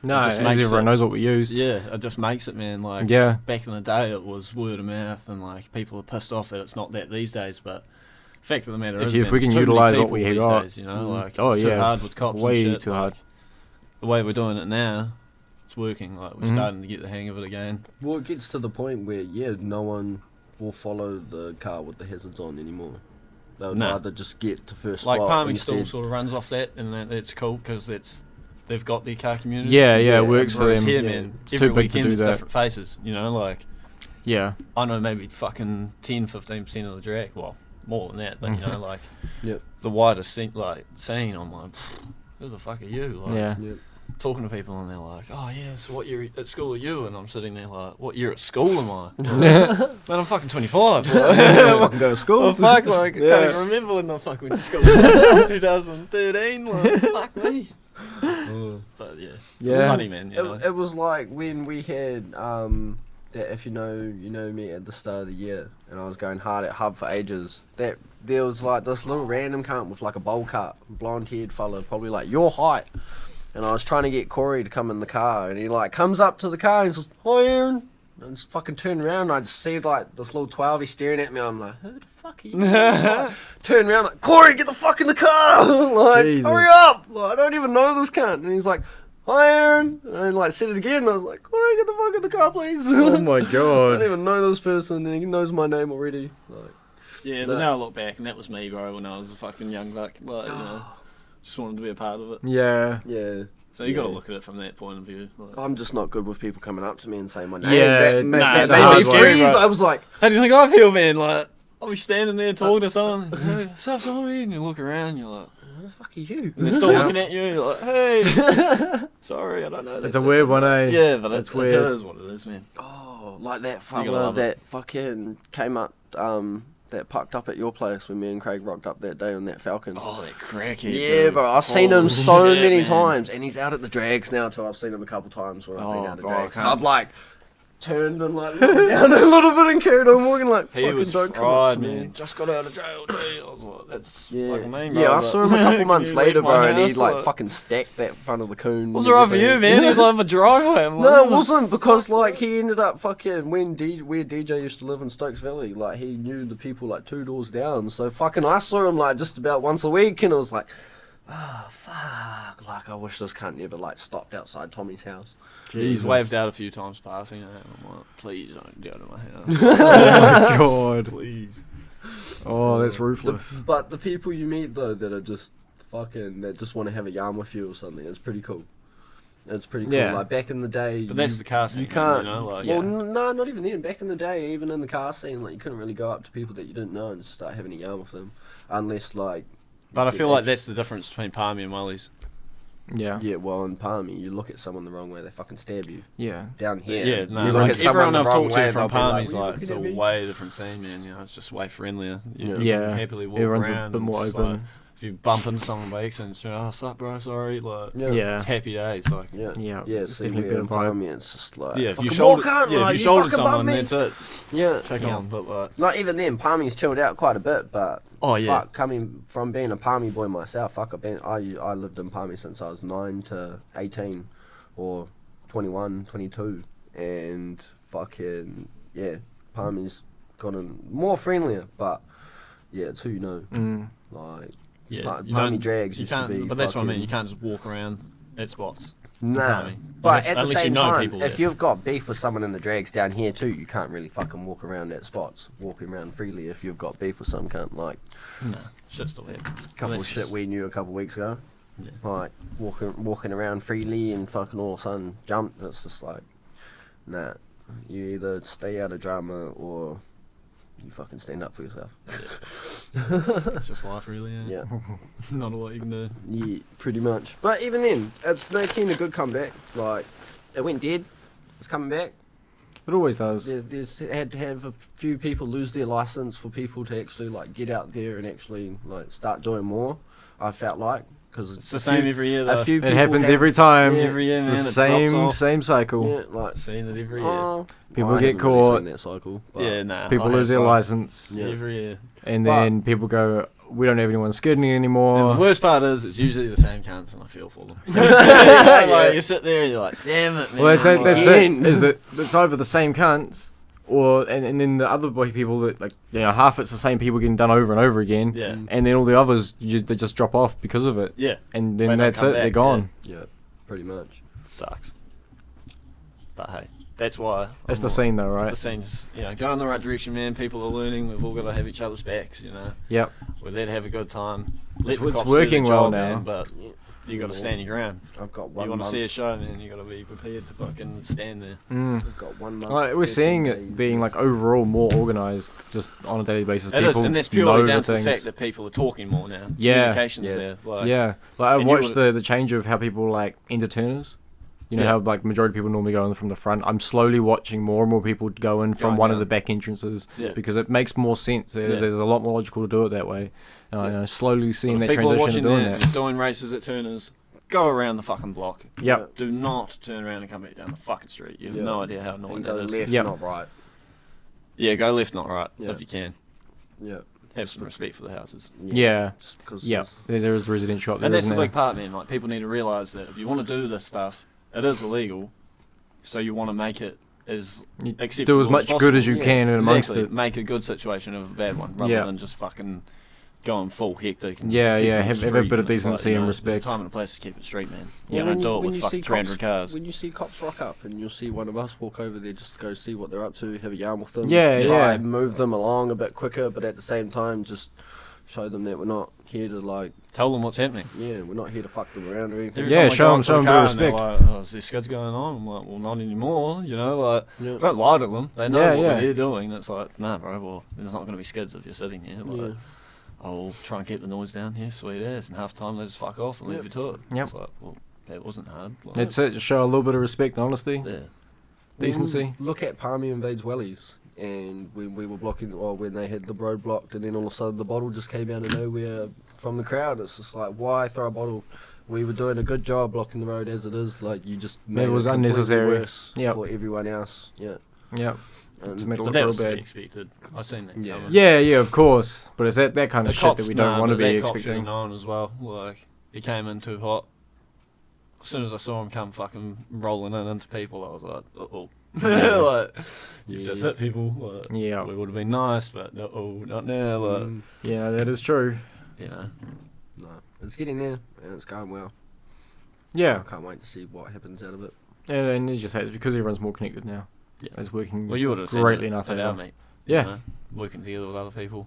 No, just as makes everyone it- knows what we use. yeah, it just makes it, man. Like, Yeah. back in the day, it was word of mouth, and like people are pissed off that it's not that these days. But fact of the matter is, If man, we there's can too many utilise what people we these got. days, you know, like Oh, it's too yeah. hard with cops Way and shit. too like, hard. The way we're doing it now, it's working. Like we're Mhm. starting to get the hang of it again. Well, it gets to the point where, yeah, no one will follow the car with the hazards on anymore. They'll Nah. rather just get to first Like spot Palmy instead. still sort of runs off that, and that's cool because they've got their car community. Yeah, Yeah, it works for Whereas them. here, Yeah. man, It's every too big to weekend do there's that. different faces. You know, like Yeah. I know maybe fucking 10-15% of the drag. Well, more than that, but you know, like Yep. the wider scene. I'm like, who the fuck are you? Like, Yeah. Yep. talking to people and they're like, oh yeah, so what year at school are you? And I'm sitting there like, what year at school am I? Man, I'm fucking 25. Fucking go to school. Oh fuck, like I Yeah. can't even remember when I fucking went to school. 2013, like fuck me. But yeah, it's Yeah. funny, man. You know? It was like when we had that, if you know me at the start of the year, and I was going hard at Hub for ages. That there was like this little random cunt with like a bowl cut, blonde-haired fella, probably like your height, and I was trying to get Corey to come in the car, and he like comes up to the car and he says, "Hi, Aaron." And I just fucking turn around and I just see like this little 12-y staring at me. I'm like, who the fuck are you? Like, turn around like, Corey, get the fuck in the car! Like, Jesus. hurry up! Like, I don't even know this cunt. And he's like, "Hi, Aaron." And I like said it again and I was like, "Corey, get the fuck in the car, please." Oh my I don't god. even know this person and he knows my name already. Like, Yeah, but now I look back and that was me, bro, when I was a fucking young buck. Like, you know, just wanted to be a part of it. Yeah. yeah. So you got to Yeah. look at it from that point of view. Like, I'm just not good with people coming up to me and saying my name. Yeah, that, nah, that it's a made hard me one. freeze. Bro. I was like, how do you think I feel, man? Like, I'll be standing there talking to someone, hey, what's up, Tommy? And you look around, you're like, "Who the fuck are you?" and they're still looking at you, you're like, hey, sorry, I don't know. It's a weird one, eh? Yeah, but It's it weird. is what it is, man. Oh, like that gotta fella love it. that fucking came up that parked up at your place when me and Craig rocked up that day on that Falcon. Oh, that crackhead. Yeah, dude. bro, I've seen him Holy so shit, many man. times, and he's out at the drags now too. I've seen him a couple times when I've been Oh, out at bro, drags. I can't- I've like turned and like looked down a little bit and carried on walking like He fucking was don't come up fried, to me. man. Just got out of jail, dude. I was like, that's Yeah, like me, bro. yeah. I but- saw him a couple Can months you later, leave my bro, and he house? like fucking stacked that front of the coon. What's alright for you, man? He's like my driveway. I'm like, No, it "Oh, wasn't, because like he ended up fucking where DJ used to live in Stokes Valley. Like he knew the people like 2 doors down. So fucking I saw him like just about once a week, and it was like, oh fuck! Like I wish this cunt never like stopped outside Tommy's house. He's Jesus. waved out a few times passing, and I'm like, please don't go to my house. Oh my god. Please. Oh, that's ruthless. But the people you meet though that are just fucking that just want to have a yarn with you or something, it's pretty cool. It's pretty cool. Yeah. Like back in the day, But that's the car scene, You can't. you know, like, well, yeah. no, not even then. Back in the day, even in the car scene, like you couldn't really go up to people that you didn't know and just start having a yarn with them, unless like. But I you feel know, like that's the difference between Palmy and Wellies. Yeah. Yeah, well, in Palmy, you look at someone the wrong way, they fucking stab you. Yeah. Down here, Yeah, no, you look like at someone everyone the I've wrong talked way, to from they'll be like, Palmy's "What are you like, it's looking a at me?" way different scene, man. You know, it's just way friendlier. You Yeah. can Yeah. happily walk Everyone's a around. bit and more it's open. Like, if you bump into someone by accident, it's, oh, what's up, bro? Sorry. Like, Yeah. Yeah. it's happy days. Like, Yeah, Yeah, yeah. it's See, definitely we're a in better vibe. Palmy, it's just like, yeah, if you fucking shoulder, walk out, yeah, like, if you you shoulder fucking bump someone, me. that's it. Yeah, Check Yeah. on, but like, like even then, Palmy's chilled out quite a bit, but oh yeah, fuck, coming from being a Palmy boy myself, fuck, I lived in Palmy since I was 9 to 18, or 21, 22, and fucking yeah, Palmy's gotten more friendlier, but yeah, it's who you know. Mm. Like yeah. Palmy don't- drags you used to can't- be. But that's what I mean. fucking- You can't just walk around at spots. Nah, Palmy. but Unless- at the unless you same know time, people if there. you've got beef with someone in the drags down here too, you can't really fucking walk around at spots, walking around freely if you've got beef with some cunt. Like No, shit's still here. couple of Unless shit it's- we knew a couple of weeks ago. Yeah. Like walking around freely and fucking all of a sudden jump. It's just like, nah. You either stay out of drama or you fucking stand up for yourself. It's just life, really. Yeah, Not a lot you can do. yeah, pretty much. But even then, it's making a good comeback. Like it went dead. It's coming back. It always does. There's had to have a few people lose their license for people to actually like get out there and actually like start doing more. I felt like because It's the same every year, though. A few It people happens have- every time. Yeah. Every year, It's man, the it drops off. same cycle. Yeah, like Seen it every year. oh, People I get haven't really caught. seen that cycle. But Yeah, nah. People I lose have, their bro. license, Yeah. Every year. and But- then people go, "We don't have anyone skidding anymore." And the worst part is, it's usually the same cunts, and I feel for them. Like, you sit there and you're like, damn it, man. Well, that's it. That's it. Again. Is that it's either the same cunts, or and then the other boy people that like half it's the same people getting done over and over again, Yeah. and then all the others they just drop off because of it, Yeah. and They then don't that's come it. They're back, gone. yeah, pretty much. Sucks. But hey, that's why. That's I'm the like- scene, though, The right? scene's, go in the right direction, man. People are learning. We've all got to have each other's backs, Yep. We're there to have a good time. It's- the it's cops do working their well job, now. man, but Yeah. you got to stand your ground. I've got You one want to month. see a show, man. You got to be prepared to fucking stand there. Mm. I've got 1 month. Like, we're 13 seeing days. it being like overall more organised, just on a daily basis. It People is, and that's know purely down to the things. fact that people are talking more now. Yeah. Communication's Yeah. there. Like, Yeah, like I've and you watched would- the change of how people like enter turners. You know Yeah. how like majority of people normally go in from the front. I'm slowly watching more and more people go in from Going one of down. the back entrances Yeah. because it makes more sense. There's Yeah. a lot more logical to do it that way. And Yeah. I'm slowly seeing If that people are transition watching to doing there, that. doing races at Turners, go around the fucking block. Yep. Do not turn around and come back down the fucking street. You have Yeah. no idea how annoying And that go is. left, Yep. not right. Yeah, go left, not right, Yeah. if you can. Yeah. Have some respect for the houses. Yeah. Just because. Yeah. There is the residential up there, And that's the isn't big part, man. Like, people need to realise that if you want to do this stuff, it is illegal. So you want to make it as You acceptable do as much possible. good as you Yeah, can in amongst Exactly. it. Make a good situation of a bad one, rather Yeah. than just fucking going full hectic. And Yeah, keep yeah, it on the have a street bit of when it's decency and there's respect. a time and a place to keep it straight, man. Yeah, You when don't do it when with you fucking see 300 cops- cars. When you see cops rock up and you'll see one of us walk over there just to go see what they're up to, have a yarn with them, Yeah, try yeah. and move them along a bit quicker, but at the same time just show them that we're not here to like, Tell them what's happening. yeah, we're not here to fuck them around or anything. Every Yeah, time I show go 'em- up to show a 'em a bit car of and they're respect. Like, oh, is there skids going on? I'm like, well, not anymore. Like, Yeah. don't lie to them. They know Yeah, what yeah. they're doing. It's like, nah, bro. Well, there's not going to be skids if you're sitting here. Like, Yeah. I'll try and keep the noise down here, sweet as, and half the time they just fuck off and leave Yep. you to it. Yep. It's like, well, that wasn't hard. Like, That's it. Just show a little bit of respect and honesty, yeah. decency. Look at Palmy invades Wellies. and when we were blocking, or when they had the road blocked, and then all of a sudden the bottle just came out of nowhere from the crowd. It's just like, why throw a bottle? We were doing a good job blocking the road as it is. Like, you just made It was completely unnecessary. worse Yep. for everyone else. Yeah. Yep. And It's made it But look that real was to be bad. expected. I seen that. Yeah. coming. Yeah, of course. But it's that kind of The shit cops, that we don't want to but be that cop should've expecting. known as well. Like, he came in too hot. As soon as I saw him come fucking rolling in into people, I was like, oh. Like, you just hit people. Like, Yeah. we would have been nice, but not now. Like, Yeah, that is true. you know. No, it's getting there, and it's going well. Yeah. I can't wait to see what happens out of it. And as you say, it's because everyone's more connected now. Yeah. It's working Well, you would have seen greatly it enough at over. our meet. Yeah. You know, working together with other people.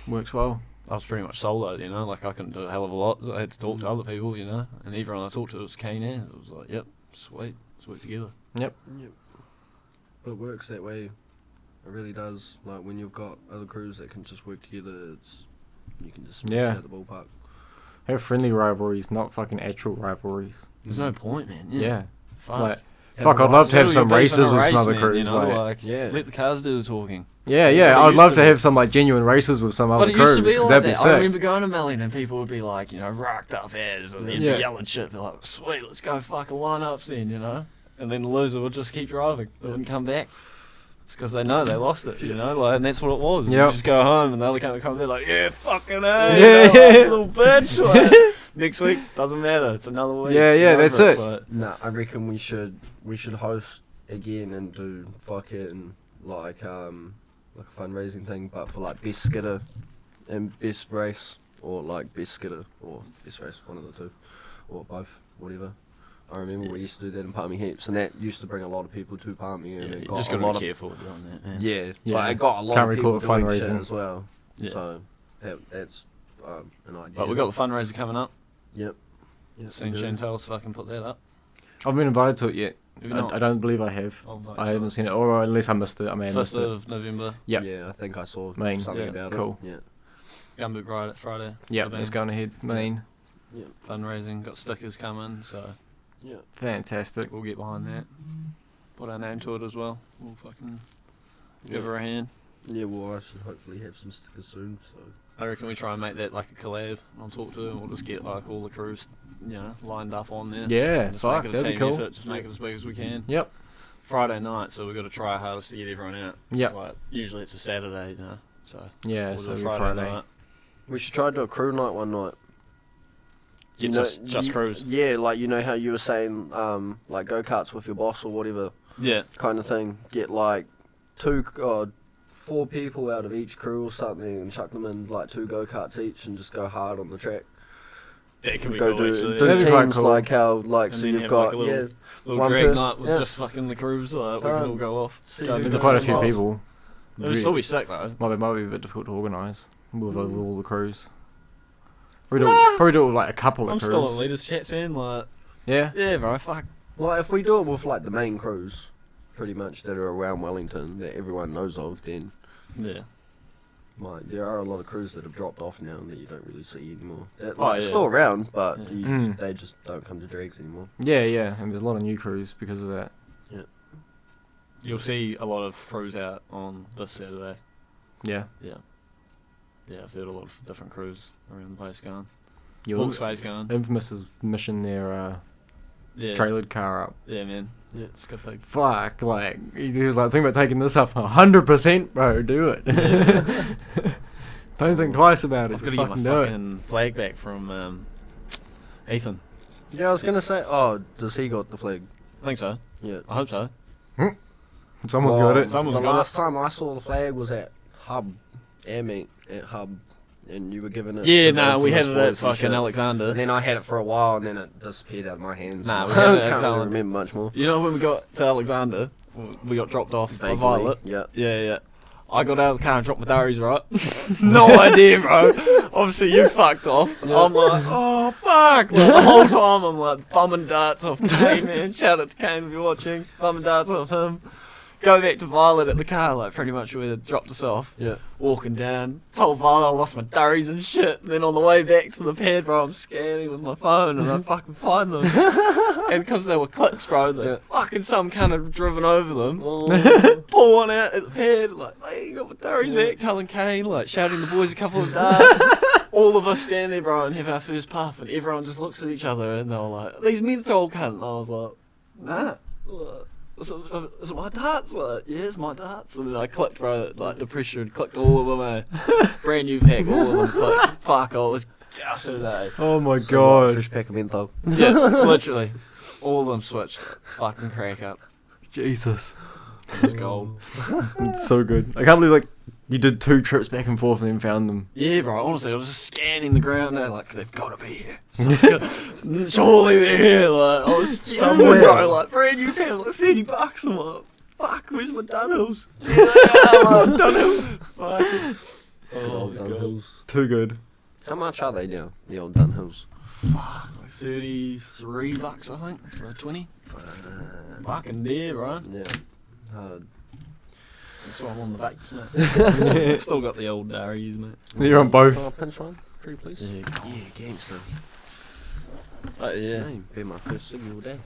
Works well. I was pretty much solo, you know, like I couldn't do a hell of a lot. So I had to talk to Mm. other people, you know, and everyone I talked to was keen as. It was like, yep, sweet, let's work together. Yep. But it works that way. It really does. Like, when you've got other crews that can just work together, you can just smash Yeah. out the ballpark. Have friendly rivalries, not fucking actual rivalries. There's no point, man. Yeah. Fuck. Like, Have fuck, a I'd love to have Settle some your beef in races a with race, some other man, crews. you know, like, like, Yeah. let the cars do the talking. yeah, That's yeah. what it I'd used love to to be. have some like genuine races with some But other it used crews to be because like that'd be that. I sick. remember going to Melling and people would be like, you know, rocked up as, and they'd Yeah. be yelling shit, be like, sweet, let's go fucking lineups then, you know? And then the loser would just keep driving. They wouldn't come back. It's because they know they lost it, you know? Like, and that's what it was. Yep. You just go home and the other company comes, they're like, yeah, fucking A, Yeah, you know, yeah. like, little bitch. Like, next week, doesn't matter. It's another week. Yeah, yeah, Get over that's it. But No, I reckon we should host again and do fucking like a fundraising thing, but for like best skidder and best race, or like best skidder or best race, one of the two, or both, whatever. I remember we used to do that in Palmy Heaps, and that used to bring a lot of people to Palmy, and yeah, it you got just a got to lot be of careful doing that, man. yeah, Yeah. but it got a lot Can't of recall people it doing shit fundraising. as well. Yeah. So that's an idea. But we got the fundraiser coming up. Yep. Seen we do. Chantel's fucking put that up. I've been invited to it yet. Have you not? I don't believe I have. I'll vote I for haven't it. seen it, or unless I missed it. I may have missed 1st it. of November. Yep. Yeah, I think I saw Main. something Yeah, about cool. it. Yeah. Gumboot Friday. Yeah, the it's band. going ahead. Main. Fundraising, got stickers coming, so Yeah. Fantastic. we'll get behind that. Put our name to it as well. We'll fucking give her a hand. Yeah, well, I should hopefully have some stickers soon. So I reckon we try and make that like a collab. I'll talk to her and we'll just get like all the crews, you know, lined up on there. Yeah, Just fuck, make it a that'd be team cool. effort, just make it as big as we can. Yep. Friday night, so we've got to try our hardest to get everyone out. Yep. It's like, usually it's a Saturday, you know, so Yeah, we'll so do a it'll be Friday, Friday. night. we should try to do a crew night one night. Get just crews. Yeah, like, you know how you were saying, like go karts with your boss or whatever Yeah. kind of thing. Get like 4 people out of each crew or something, and chuck them in like 2 go karts each, and just go hard on the track. That could be Go cool, do actually. do That'd be quite teams cool. like how like And so then you've have, got like, a little- Little one drag per- night with yeah. just fucking the crews, like we can all go off. See Go who to There's does quite a the few spots. people. It would still be sick though. Might be a bit difficult to organise with all the crews. Probably do it with like a couple of I'm crews. still on leaders chats, man. Like, Yeah. yeah, bro, fuck. Well, if we do it with like the main crews, pretty much that are around Wellington that everyone knows of, then Yeah. there are a lot of crews that have dropped off now that you don't really see anymore. That, Oh, like, yeah. still around, but Mm. they just don't come to drags anymore. Yeah, yeah. And there's a lot of new crews because of that. You'll see a lot of crews out on this Saturday. Yeah. Yeah. Yeah, I've heard a lot of different crews around the place going. Your Volkswagen's going. Infamous is mission their Yeah. trailered car up. Yeah, man. Yeah. It's a good thing. Fuck, like, he was like, think about taking this up 100%, bro, do it. Don't think twice about it, I've just got to get my fucking do it. fucking flag back from Ethan. Yeah, I was gonna say, oh, does he got the flag? I think so. Yeah. I hope so. Someone's Well, got it. Someone's the got last it. time I saw the flag was at Hub, Air Meet at Hub, and you were given it. Yeah, to the nah, we had Infamous it at boys and fucking shit. Alexander. And then I had it for a while, and then it disappeared out of my hands. Nah, we I had it at can't really Alexander. remember much more. You know when we got to Alexander, we got dropped off by Vaguely, Violet. Yeah. Yeah, yeah. I got out of the car and dropped my diaries, right? No idea, bro. Obviously, you fucked off. I'm like, oh, fuck. Like, the whole time, I'm like, bumming darts off Kane, man. Shout out to Kane if you're watching. Bumming darts off him. Go back to Violet at the car, like, pretty much where they dropped us off. Yeah. Walking down. Told Violet I lost my diaries and shit. And then on the way back to the pad, bro, I'm scanning with my phone and I fucking find them. and because they were clicks, bro, fucking some kind of driven over them. Oh. Pull one out at the pad, like, hey, you got my durries back, telling Kane, like, shouting the boys a couple of darts. All of us stand there, bro, and have our first puff, and everyone just looks at each other, and they were like, these menthol cunt. And I was like, nah. Is it my darts? Like, yeah, it's my darts. And then I clicked, bro, like, the pressure had clicked all of them, Brand new pack, all of them clicked. Fuck, I was gutted, Oh my god. Fresh pack of menthol. Yeah, literally. All of them switched. Fucking crack up. Jesus. It was gold. It's so good. I can't believe, like, you did 2 trips back and forth and then found them. Yeah, bro, honestly, I was just scanning the ground there, like, they've got to be here. Surely they're here, like, I was somewhere, bro, like, brand new pair, like, $30. I'm like, fuck, where's my Dunhills? Yeah, they are, like, Dunhills. Fucking. Oh, Dunhills. Too good. How much are they now? The old Dunhills. Fuck, like $33, I think, for a 20. Fucking dear, bro. Yeah. That's why I'm on the vapes, mate. Still got the old Darius, mate. You're on both. Can I pinch one? Pretty please. Yeah, gangster. But yeah. Hey, be my first signal all day.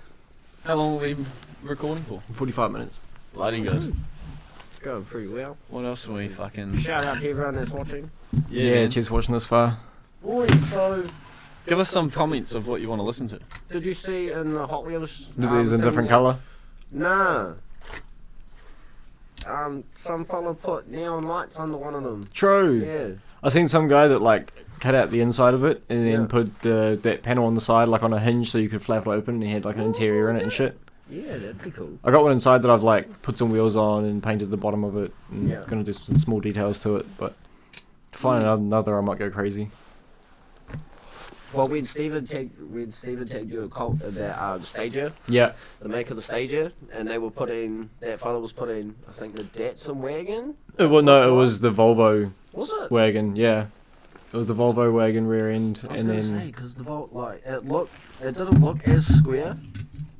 How long have we been recording for? 45 minutes. Bloody good. Going pretty well. What else are we fucking... Shout out to everyone that's watching. Yeah, man. cheers for watching this far. Boy, so Give us some comments of what you want to listen to. did you see in the Hot Wheels? There's a thing different there? colour. Nah. Some fella put neon lights under one of them. True. Yeah. I seen some guy that like cut out the inside of it and then Yeah. put that panel on the side like on a hinge so you could flap it open and he had like an interior in it and shit. Yeah, that'd be cool. I got one inside that I've like put some wheels on and painted the bottom of it and Yeah. gonna do some small details to it, but to find another I might go crazy. Well, when Steven take you a cult that stager, Yeah. the maker of the stager, and they were putting that fella was putting I think the Datsun wagon. It was the Volvo Was it? wagon, yeah. It was the Volvo wagon rear end I was and gonna then say because the Volt it didn't look as square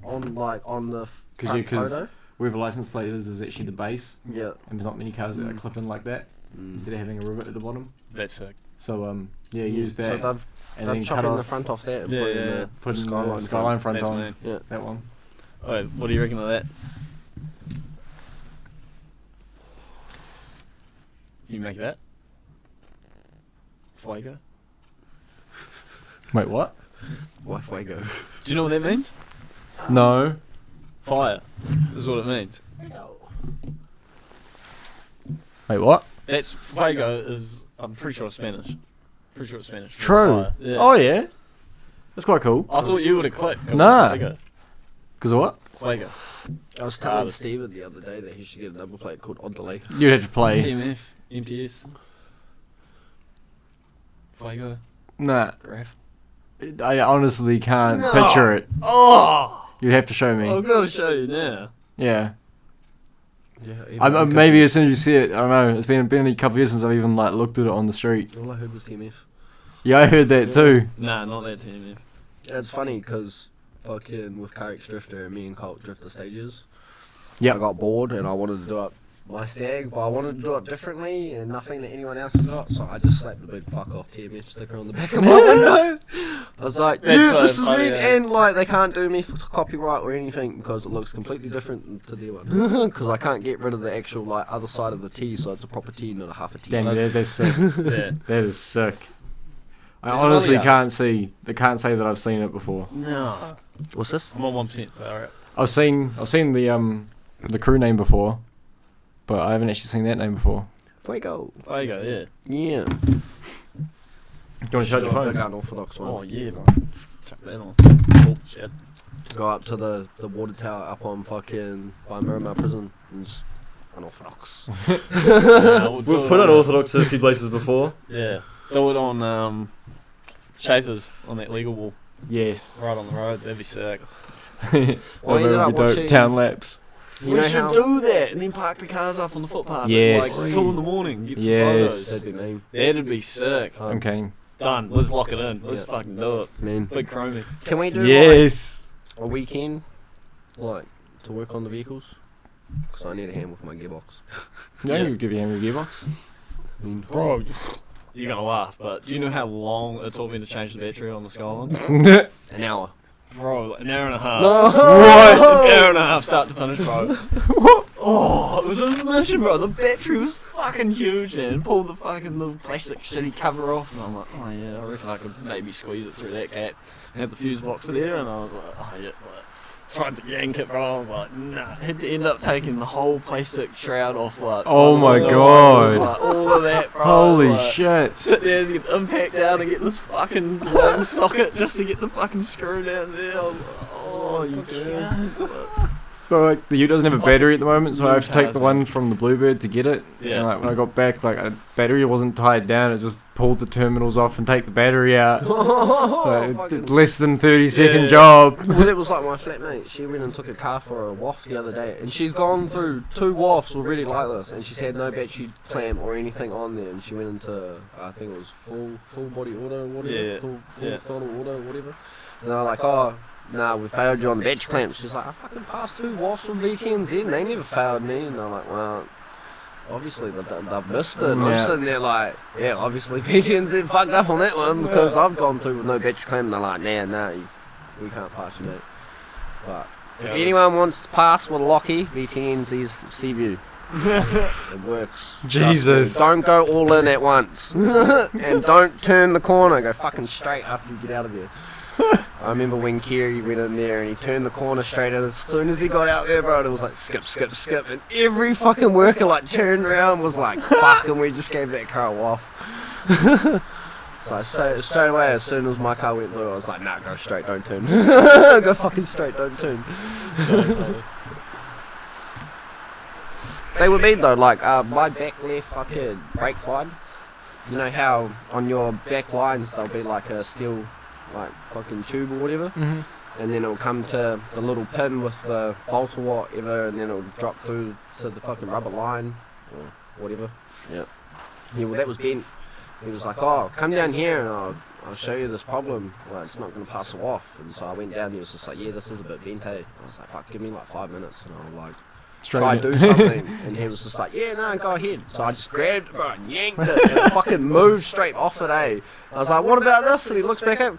on the front because photo. wherever license plate is actually the base Yeah. and there's not many cars that clip in like that Mm. instead of having a rivet at the bottom. That's sick. So yeah, use that So and they've then cut chopping off the front off that and Yeah, putting yeah. the putting skyline. the skyline front That's on. man. Yeah. That one. Alright, what do you reckon of that? Can you make that? Fuego? Wait, what? Why Fuego? Do you know what that means? No. Fire. Is what it means. Wait, what? That's fuego is I'm pretty sure it's Spanish. Pretty sure it's Spanish. for True. fire. Yeah. Oh yeah. That's quite cool. I thought you would have clicked. 'cause Nah. it's Fuego. Cause of what? Fuego. I was telling Steven the other day that he should get a number plate called On Delay. You'd have to play. TMF, MTS. Fuego. Nah. Graph. I honestly can't picture it. Oh! You'd have to show me. I've got to show you now. Yeah. Yeah. Maybe as soon as you see it, I don't know. It's been a couple of years since I've even like looked at it on the street. All I heard was TMF. Yeah, I heard that too. Nah, not that TMF. It's funny because fucking with Carrick's Drifter and me and Colt drift the stages. Yep. I got bored and I wanted to do it my stag, but I wanted to do it differently and nothing that anyone else has got, so I just slapped a big fuck off TMF sticker on the back of my window. I was like, That's yeah, so this is funny, me, yeah. and like they can't do me for copyright or anything because it looks completely different to their one. Because I can't get rid of the actual like other side of the T, so it's a proper T, not a half a T. Damn, that's sick. Yeah. That is sick. I There's honestly one of can't say that I've seen it before. No. What's this? I'm on 1%, so alright. I've seen the crew name before, but I haven't actually seen that name before. Fuego. Fuego, yeah. Yeah. Do you want to charge your Big phone? unorthodox one. Oh, yeah, bro. Chuck that on. Oh, shit. Go up to the water tower up on fucking by Miramar prison and just unorthodox. We've put unorthodox a few places before. Yeah. Do it on Schaefer's on that legal wall. Yes. Right on the road. That'd be sick. Well, I ended up watching. town laps. You know how do that and then park the cars up on the footpath Yes. at like 2 in the morning. Get some Yes. photos. that'd be mean. That'd be sick. Okay. Done. Let's lock it in. Let's Yeah. fucking do it. Man, Big chromie. can we do Yes. like a weekend, like to work on the vehicles? Because I need a hand with my gearbox. Yeah, Yeah. you give you a gearbox. I mean, Bro, you're gonna laugh, but do you know how long it took me to change the battery on the Skyline? an hour. bro, like an hour and a half. No. An hour and a half, start to finish, bro. Oh, it was a mission, bro. The battery was fucking huge, man. Pulled the fucking little plastic shitty cover off, and I'm like, oh yeah, I reckon I could maybe squeeze it through that gap. I had the fuse box there, and I was like, oh yeah. Tried to yank it, bro. I was like, nah. Had to end up taking the whole plastic shroud off, like. Oh my the god. wires, like, all of that, bro. Holy like, shit. Sit there and get the impact out and get this fucking long socket just to get the fucking screw down there. I was like, oh, you can't. So like the ute doesn't have a battery at the moment, so I have to take the Cars, one man. from the Bluebird to get it. Yeah. And like when I got back, like a battery wasn't tied down. It just pulled the terminals off and take the battery out. Less than 30-second Yeah. job. Well, it was like my flatmate. She went and took a car for a waft the other day, and she's gone through 2 wafts already like this, and she's had no battery clamp or anything on there. And she went into, I think it was full body auto, whatever, Yeah. full Yeah. throttle auto, whatever. And they were like, oh, nah, we failed you on the battery clamp. She's like, I fucking passed 2 wafts with VTNZ, and they never failed me. And I'm like, well, obviously they've missed it. And I'm Yeah. sitting there like, yeah, obviously VTNZ fucked up on that one because I've gone through with no battery clamp. And they're like, nah, we can't pass you, mate. But if Yeah. anyone wants to pass with a Lockie, VTNZ's Seaview. It works. Jesus. Don't go all in at once. And don't turn the corner. Go fucking straight after you get out of there. I remember when Kiri went in there and he turned the corner straight, and as soon as he got out there, bro, it was like skip, and every fucking worker like turned around and was like, fuck, and we just gave that car a waff. So straight away, as soon as my car went through, I was like, nah, go straight, don't turn. Go fucking straight, don't turn. So funny. They were mean though, like my back left fucking brake line. You know how on your back lines there'll be like a steel like fucking tube or whatever, Mm-hmm. and then it'll come to the little pin with the bolt or whatever, and then it'll drop through to the fucking rubber line or whatever. Yeah. Yeah, well that was Ben. He was like, oh, come down here and I'll show you this problem. Well, it's not going to pass it off. And so I went down and he was just like, yeah, this is a bit bent, hey. I was like, fuck, give me like 5 minutes. And I was like, try to do something. And he was just like, yeah, no, go ahead. So I just grabbed it, bro, and yanked it, and it fucking moved straight off it, eh. I was like, what about this? And he looks back up,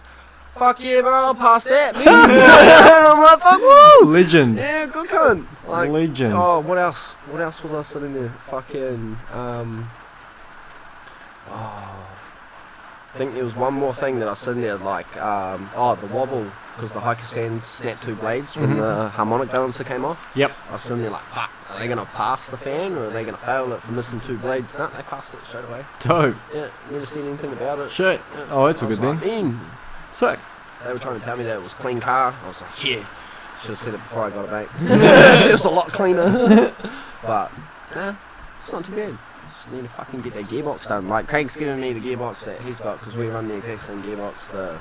fuck yeah, bro, I'll pass that. And I'm like, fuck, woo! Legend. Yeah, good cunt. Like, Legend. oh, what else? What else was I sitting there? Fucking, I think there was one more thing that I was sitting there like, the wobble, because the Hikers fans snapped 2 blades when the harmonic balancer came off. Yep. I was sitting there like, fuck, are they going to pass the fan or are they going to fail it for missing 2 blades? No, they passed it straight away. Dope. Yeah, never seen anything about it. Shit. Yeah. Oh, that's I all was good like, then. "Man." Sick. They were trying to tell me that it was a clean car. I was like, yeah, should have said it before I got it, mate. It's just a lot cleaner. But, nah, it's not too bad. Just need to fucking get that gearbox done. Like, Craig's giving me the gearbox that he's got, because we run the exact same gearbox, the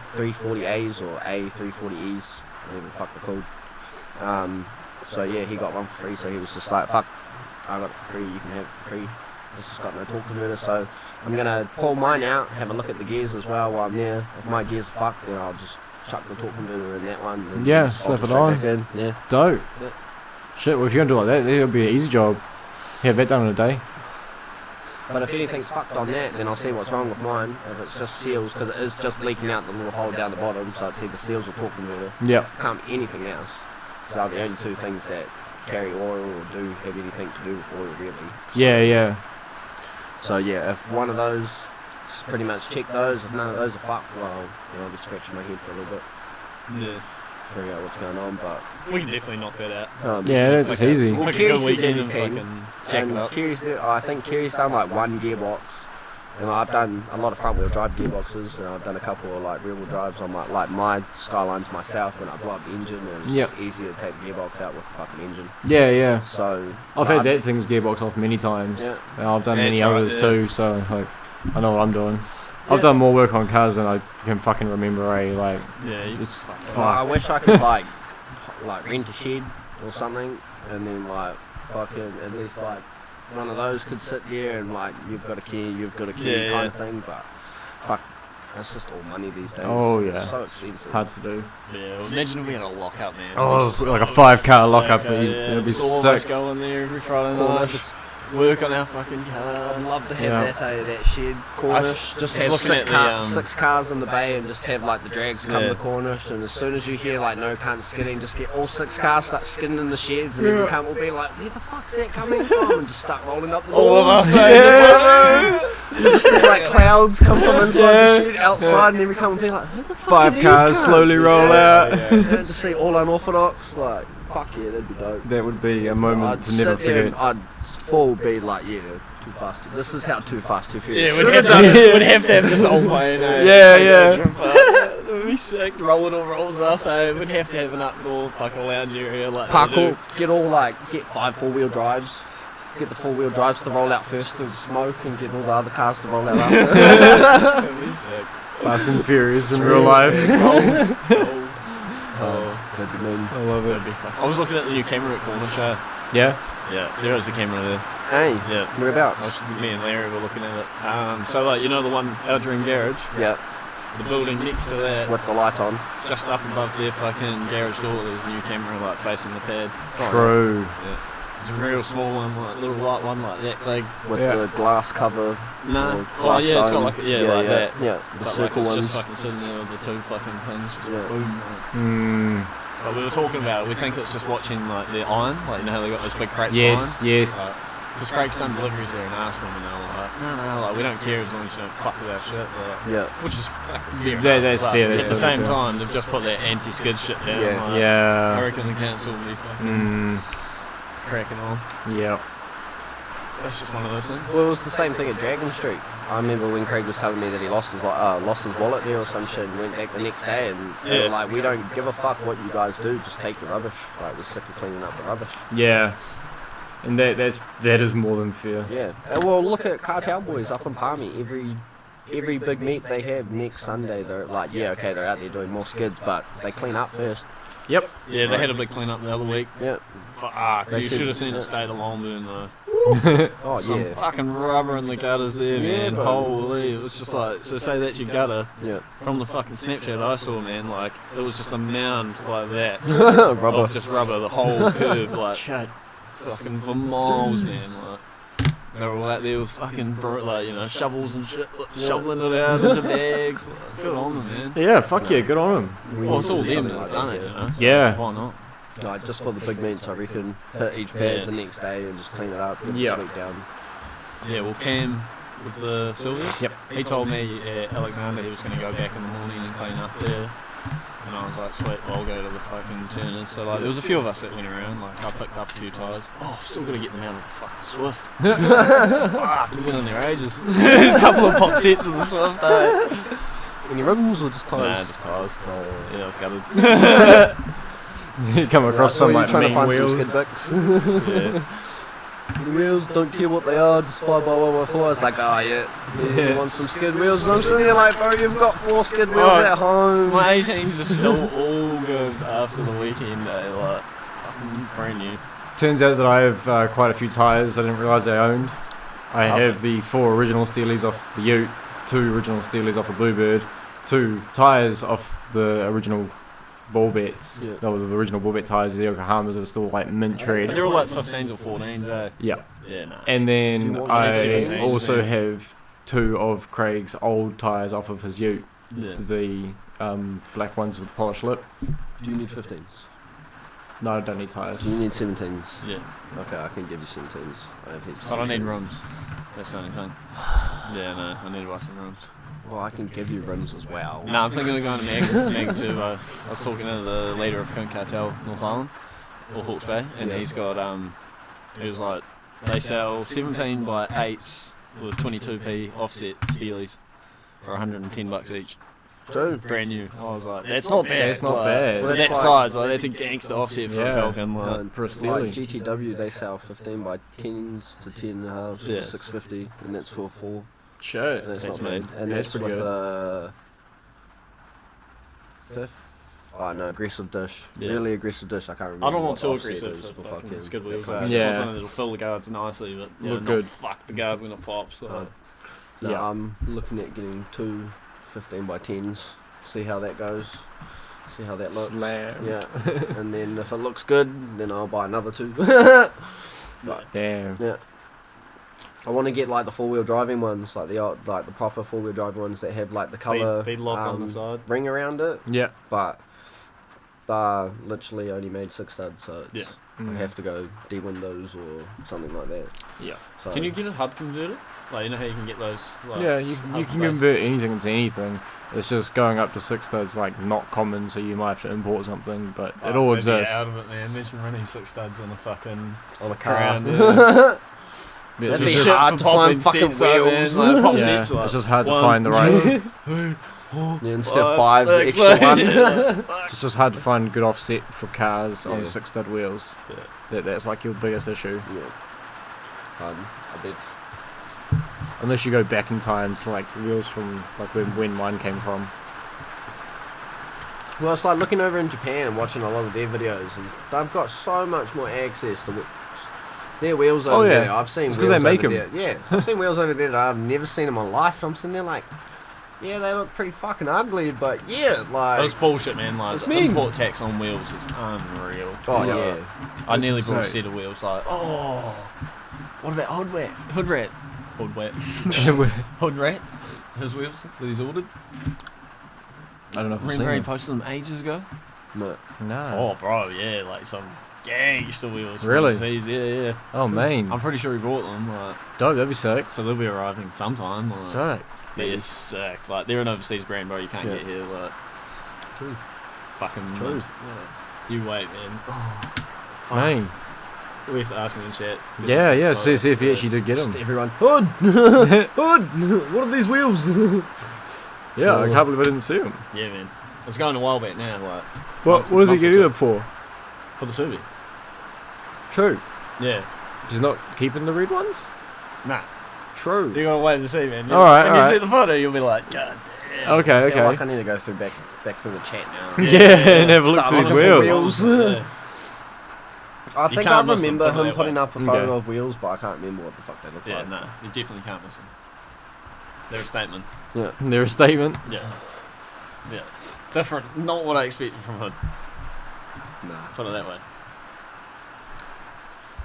E340As or A340Es, whatever the fuck they're called. So yeah, he got one for free, so he was just like, fuck, I got it for free, you can have it for free. It's just got no torque converter, so I'm gonna pull mine out, have a look at the gears as well while I'm there. If my gears are fucked, then I'll just chuck the torque converter in that one. And Yeah, just slap bolt it on. straight back in. Yeah. Dope. Yeah. Shit, well if you're going to do it like that, it'll be an easy job. Have that done in a day. But if anything's fucked on that, then I'll see what's wrong with mine. If it's just seals, because it is just leaking out the little hole down the bottom, so it's either seals or torque converter. Yep. Can't be anything else. These are the only 2 things that carry oil or do have anything to do with oil, really. Yeah. So yeah, if one of those, just pretty much check those. If none of those are fucked, well, I'll be scratching my head for a little bit, Yeah. figure out what's going on. But We can definitely knock that out. Yeah, that's easy. Well, Pick a Kiri's good weekend his and team, fucking jack it up. I think Kiri's done like 1 gearbox, and I've done a lot of front wheel drive gearboxes, and I've done a couple of like rear wheel drives on like my Skylines myself when I blow up the engine. And it's just easier to take the gearbox out with the fucking engine. Yeah. So I've had that thing's gearbox off many times. Yeah. And I've done Yeah, many that's right, others yeah. too, so like I know what I'm doing. Yeah. I've done more work on cars than I can fucking remember, like Yeah, you it's Well, I fuck. wish I could like rent a shed or something, and then like fucking at least like one of those could sit there and like you've got a key Yeah, kind of thing. But fuck, that's just all money these days. Oh, yeah. It's so expensive. Hard to do. Yeah, well, imagine if we had a lockup, man. Oh, It'd be like a so 5-car sick, lockup, yeah. it'd be Just all of us sick. going there every Friday night. Cornish. Just work on our fucking cars. I'd love to have that shed Cornish. Just have six cars in the bay and just have like the drags come the Cornish, and as soon as you hear like no cunts skidding, just get all 6 cars start skidding in the sheds, and every cunt will be like, where the fuck's that coming from? And just start rolling up the doors. All of us, You just see like clouds come from inside the shed outside, and every cunt will be like, who the fuck 5 cars slowly roll out. And just see all unorthodox, like, fuck yeah, that'd be dope. That would be a moment I'd to never sit there forget. and I'd full be like, yeah, too fast. This is how too fast, too furious. Yeah, we'd have to have this old way. It would be sick. Roll it all rolls up. We'd have to have an outdoor fucking lounge area like Parkour. Get 5 4-wheel drives. Get the 4-wheel drives to roll out first through the smoke, and get all the other cars to roll out after. That'd be sick. Fast and Furious in real life. Rolls. That'd be mean. I love That'd be fun. I was looking at the new camera at Cornish. Yeah? Yeah, there is a camera there. Hey, Yeah. whereabouts? Me and Larry were looking at it. So like, you know the one, our dream garage? Yeah, The building next to that, with the light on. just up above their fucking garage door, there's a new camera like facing the pad. True. Yeah. It's a real small one, like little light one like that big. With Yeah. the glass cover. No. or glass It's got dome. like like that. Yeah, the But circle like, it's ones. just fucking sitting there with the 2 fucking things. Just Yeah. boom. Mm. But we were talking about it. We think it's just watching like their iron, like you know how they got those big crates Yes, of iron. yes. Because Craig's done deliveries there and asked them, and they were like, no, like we don't care as long as you don't fuck with our shit. Like, Yeah. which is fucking fair Yeah, enough, that's but fair, that's At the totally same fair. time, they've just put that anti-skid shit down. Yeah. Like, I Yeah. reckon the council will be fucking cracking on. Yeah. That's just one of those things. Well, it was the same thing at Dragon Street. I remember when Craig was telling me that he lost his wallet there or some shit, and went back the next day, and they were Yeah. like, we don't give a fuck what you guys do, just take the rubbish. Like, we're sick of cleaning up the rubbish. Yeah. And that is more than fair. Yeah. Well, look at Cartel Boys up in Palmy. Every big meet they have next Sunday, they're like, yeah, okay, they're out there doing more skids, but they clean up first. Yep. Yeah, they had a big clean up the other week. Yeah. Fuck, They you said- should have seen yeah. the state of Longburn though. Oh, Some yeah. fucking rubber in the gutters there, Yeah, man. bro. Holy, it was just like, so say that's your gutter. Yeah. From the fucking Snapchat I saw, man, like, it was just a mound like that. Rubber. Of just rubber, the whole curb, like, Chud. fucking for miles, man. Like, they were all out there with fucking, like, you know, shovels and shit, like, shoveling it out into bags. Like, good on them, man. Yeah, fuck yeah, good on him. Well, it's all them Something that have like done that, it, you know. So Yeah. why not? Like, just for the big meets, I reckon, hit each pad Yeah. the next day and just clean it up and Yeah. sweep down. Yeah, well, Cam with the Silvers, Yep. he told me at Alexander he was going to go back in the morning and clean up there. And I was like, sweet, well, I'll go to the fucking turners. So, like, there was a few of us that went around. Like, I picked up a few tyres. Oh, I've still got to get them out of the fucking Swift. Fuck, we've been in there ages. There's a couple of pop sets of the Swift, eh? Any rims or just tyres? Nah, just tyres. Yeah, I was gutted. You come across some like trying to mean find wheels. some skid bicks. Yeah. The wheels, don't care what they are, just 5x1x4. It's like, oh yeah, you want some skid wheels? And I'm sitting there like, bro, you've got 4 skid wheels Oh, at home. My 18s are still all good after the weekend, eh? Like, fucking brand new. Turns out that I have quite a few tyres I didn't realise I owned. I have the 4 original Steelies off the Ute, 2 original Steelies off the Bluebird, 2 tyres off the original ball bets. Yeah. The original ball bet tyres, the Yokohamas are still like mint But tread. they're all like 15s or 14s, eh? Yeah. Yeah, no. And Do then you want I 17s, also man? have 2 of Craig's old tyres off of his Ute, Yeah. the black ones with polished lip. Do you need 15s? No, I don't need Do tyres. you need 17s? Yeah. Okay, I can give you 17s. I have heaps of I don't need 17s. rims. That's the only thing. Yeah, no, I need to buy some rims. Well, I can give you rims as well. No, I'm thinking of going to Meg too. I was talking to the leader of Coon Cartel North Island, or Hawke's Bay, and Yeah. he's got, he was like, they sell 17 by 8s with 22p offset Steelies for $110 each. True. Brand new. I was like, that's not bad. That's not like, bad. For Well, that that's size, like, that's a gangster offset for Yeah. a Falcon. Like, No, for a like Steely. GTW, they sell 15 by 10s to 10.5, Yeah. 650, and that's for 4. Shit. That's That's not bad. mad. And That's that's pretty with good. 5th. Oh no, aggressive dish. Yeah. Really aggressive dish. I can't remember. I don't want what too the offset aggressive is for fucking skid the wheels. car. I just Yeah. want something that'll fill the guards nicely, but you know, Look not good. fuck the guard when it pops. So. No, Yeah. I'm looking at getting 2 15 by 10s. See how that goes. See how that looks. Slam. Yeah. And then if it looks good, then I'll buy another 2. But Damn. yeah. I want to get like the 4-wheel driving ones, like the proper 4-wheel driving ones that have like the colour Bead lock on the side. ring around it. Yeah. But literally only made 6 studs, so it's, I have to go D-windows or something like that. Yeah. So, Can you get a hub converter? Like, you know how you can get those? Like, Yeah, you hub can based- convert anything into anything. It's just going up to 6 studs like not common, so you might have to import something, but it all I'd be exists. out of it, man. Imagine running 6 studs on a fucking on a car. crown. Yeah. Yeah, That'd it's be just, hard to find fucking wheels. Like, pop yeah, sets, like, it's just hard to 1, find the right. 2, Yeah, instead of 5, 6, extra one. It's just hard to find good offset for cars on Yeah. 6 stud wheels. Yeah. That's like your biggest issue. Yeah. I bet. Unless you go back in time to like wheels from like when mine came from. Well, it's like looking over in Japan and watching a lot of their videos, and they've got so much more access to their wheels over yeah. there. I've seen It's wheels 'cause they make over 'em. there. Yeah, I've seen wheels over there that I've never seen in my life. And I'm sitting there like, yeah, they look pretty fucking ugly, but yeah, like. That's bullshit, man. Like, It's the mean. import tax on wheels is unreal. Oh Yeah. yeah. I nearly It's bought a insane. set of wheels. Like, oh, what about hood rat? Hood rat. Hood rat. Hood rat. His wheels that he's ordered. I don't know if I've seen Remember he them. posted them ages ago? No. No. Oh, bro, yeah, like some gangster wheels. from Really? overseas, yeah. Oh man. I'm pretty sure he bought them. Like, Dope, that'd be sick. so they'll be arriving sometime. Like, Sick. they're sick. Like, they're an overseas brand, bro. You can't Yeah. get here. Like, True. fucking. True. Yeah. You wait, man. Oh, Man. we have to ask him in chat. Yeah, yeah. See if he Yeah. actually did get Just them. everyone. Hood! Hood! What are these wheels? Yeah, I can't believe I didn't see them. Yeah, man. It's going a while back now. Like, What does he month or get two. them for? For the survey. True. Yeah. He's not keeping the red ones? Nah. True. You gotta wait and see, man. Alright, When you alright. see the photo, you'll be like, God damn. Okay, I feel okay. like I need to go through back to the chat now. Yeah, and have a look Start for these looking for wheels. wheels. Yeah. I think I can't miss them, remember put it him that putting way. up a photo Okay. of wheels, but I can't remember what the fuck they look Yeah, like. no, you definitely can't miss them. They're a statement. Yeah. They're a statement. Yeah. Yeah. Different. Not what I expected from Hood. Nah. Put it that way.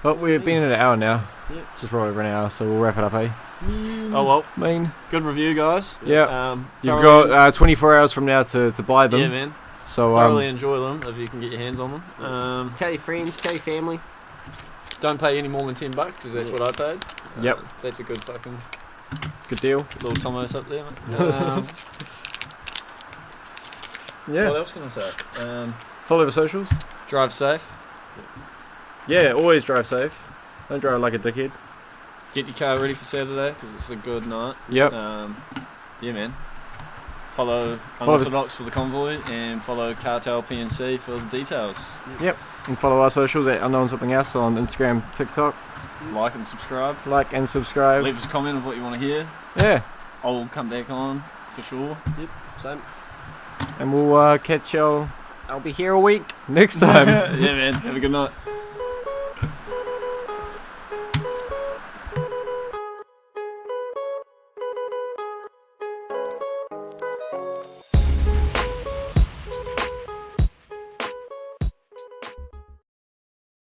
But we've been in an hour now. Yeah. Just right over an hour, so we'll wrap it up, eh? Oh well. Mean. Good review, guys. Yeah. You've thoroughly- got 24 hours from now to buy them. Yeah, man. So Thoroughly enjoy them if you can get your hands on them. Tell your friends, tell your family. Don't pay any more than $10 because that's what I paid. Yep. That's a good fucking good deal. little Tomos up there, mate. Yeah. What else can I say? Follow the socials. Drive safe. Yeah, always drive safe. Don't drive like a dickhead. Get your car ready for Saturday because it's a good night. Yep. Yeah, man. Follow Follow Unorthodox for the convoy and follow Cartel PNC for the details. Yep. And follow our socials at Unknown Something Else on Instagram, TikTok. Like and subscribe. Like and subscribe. Leave us a comment of what you want to hear. Yeah. I'll come back on for sure. Yep, same. And we'll catch y'all I'll be here a week. next time. Yeah, man. Have a good night.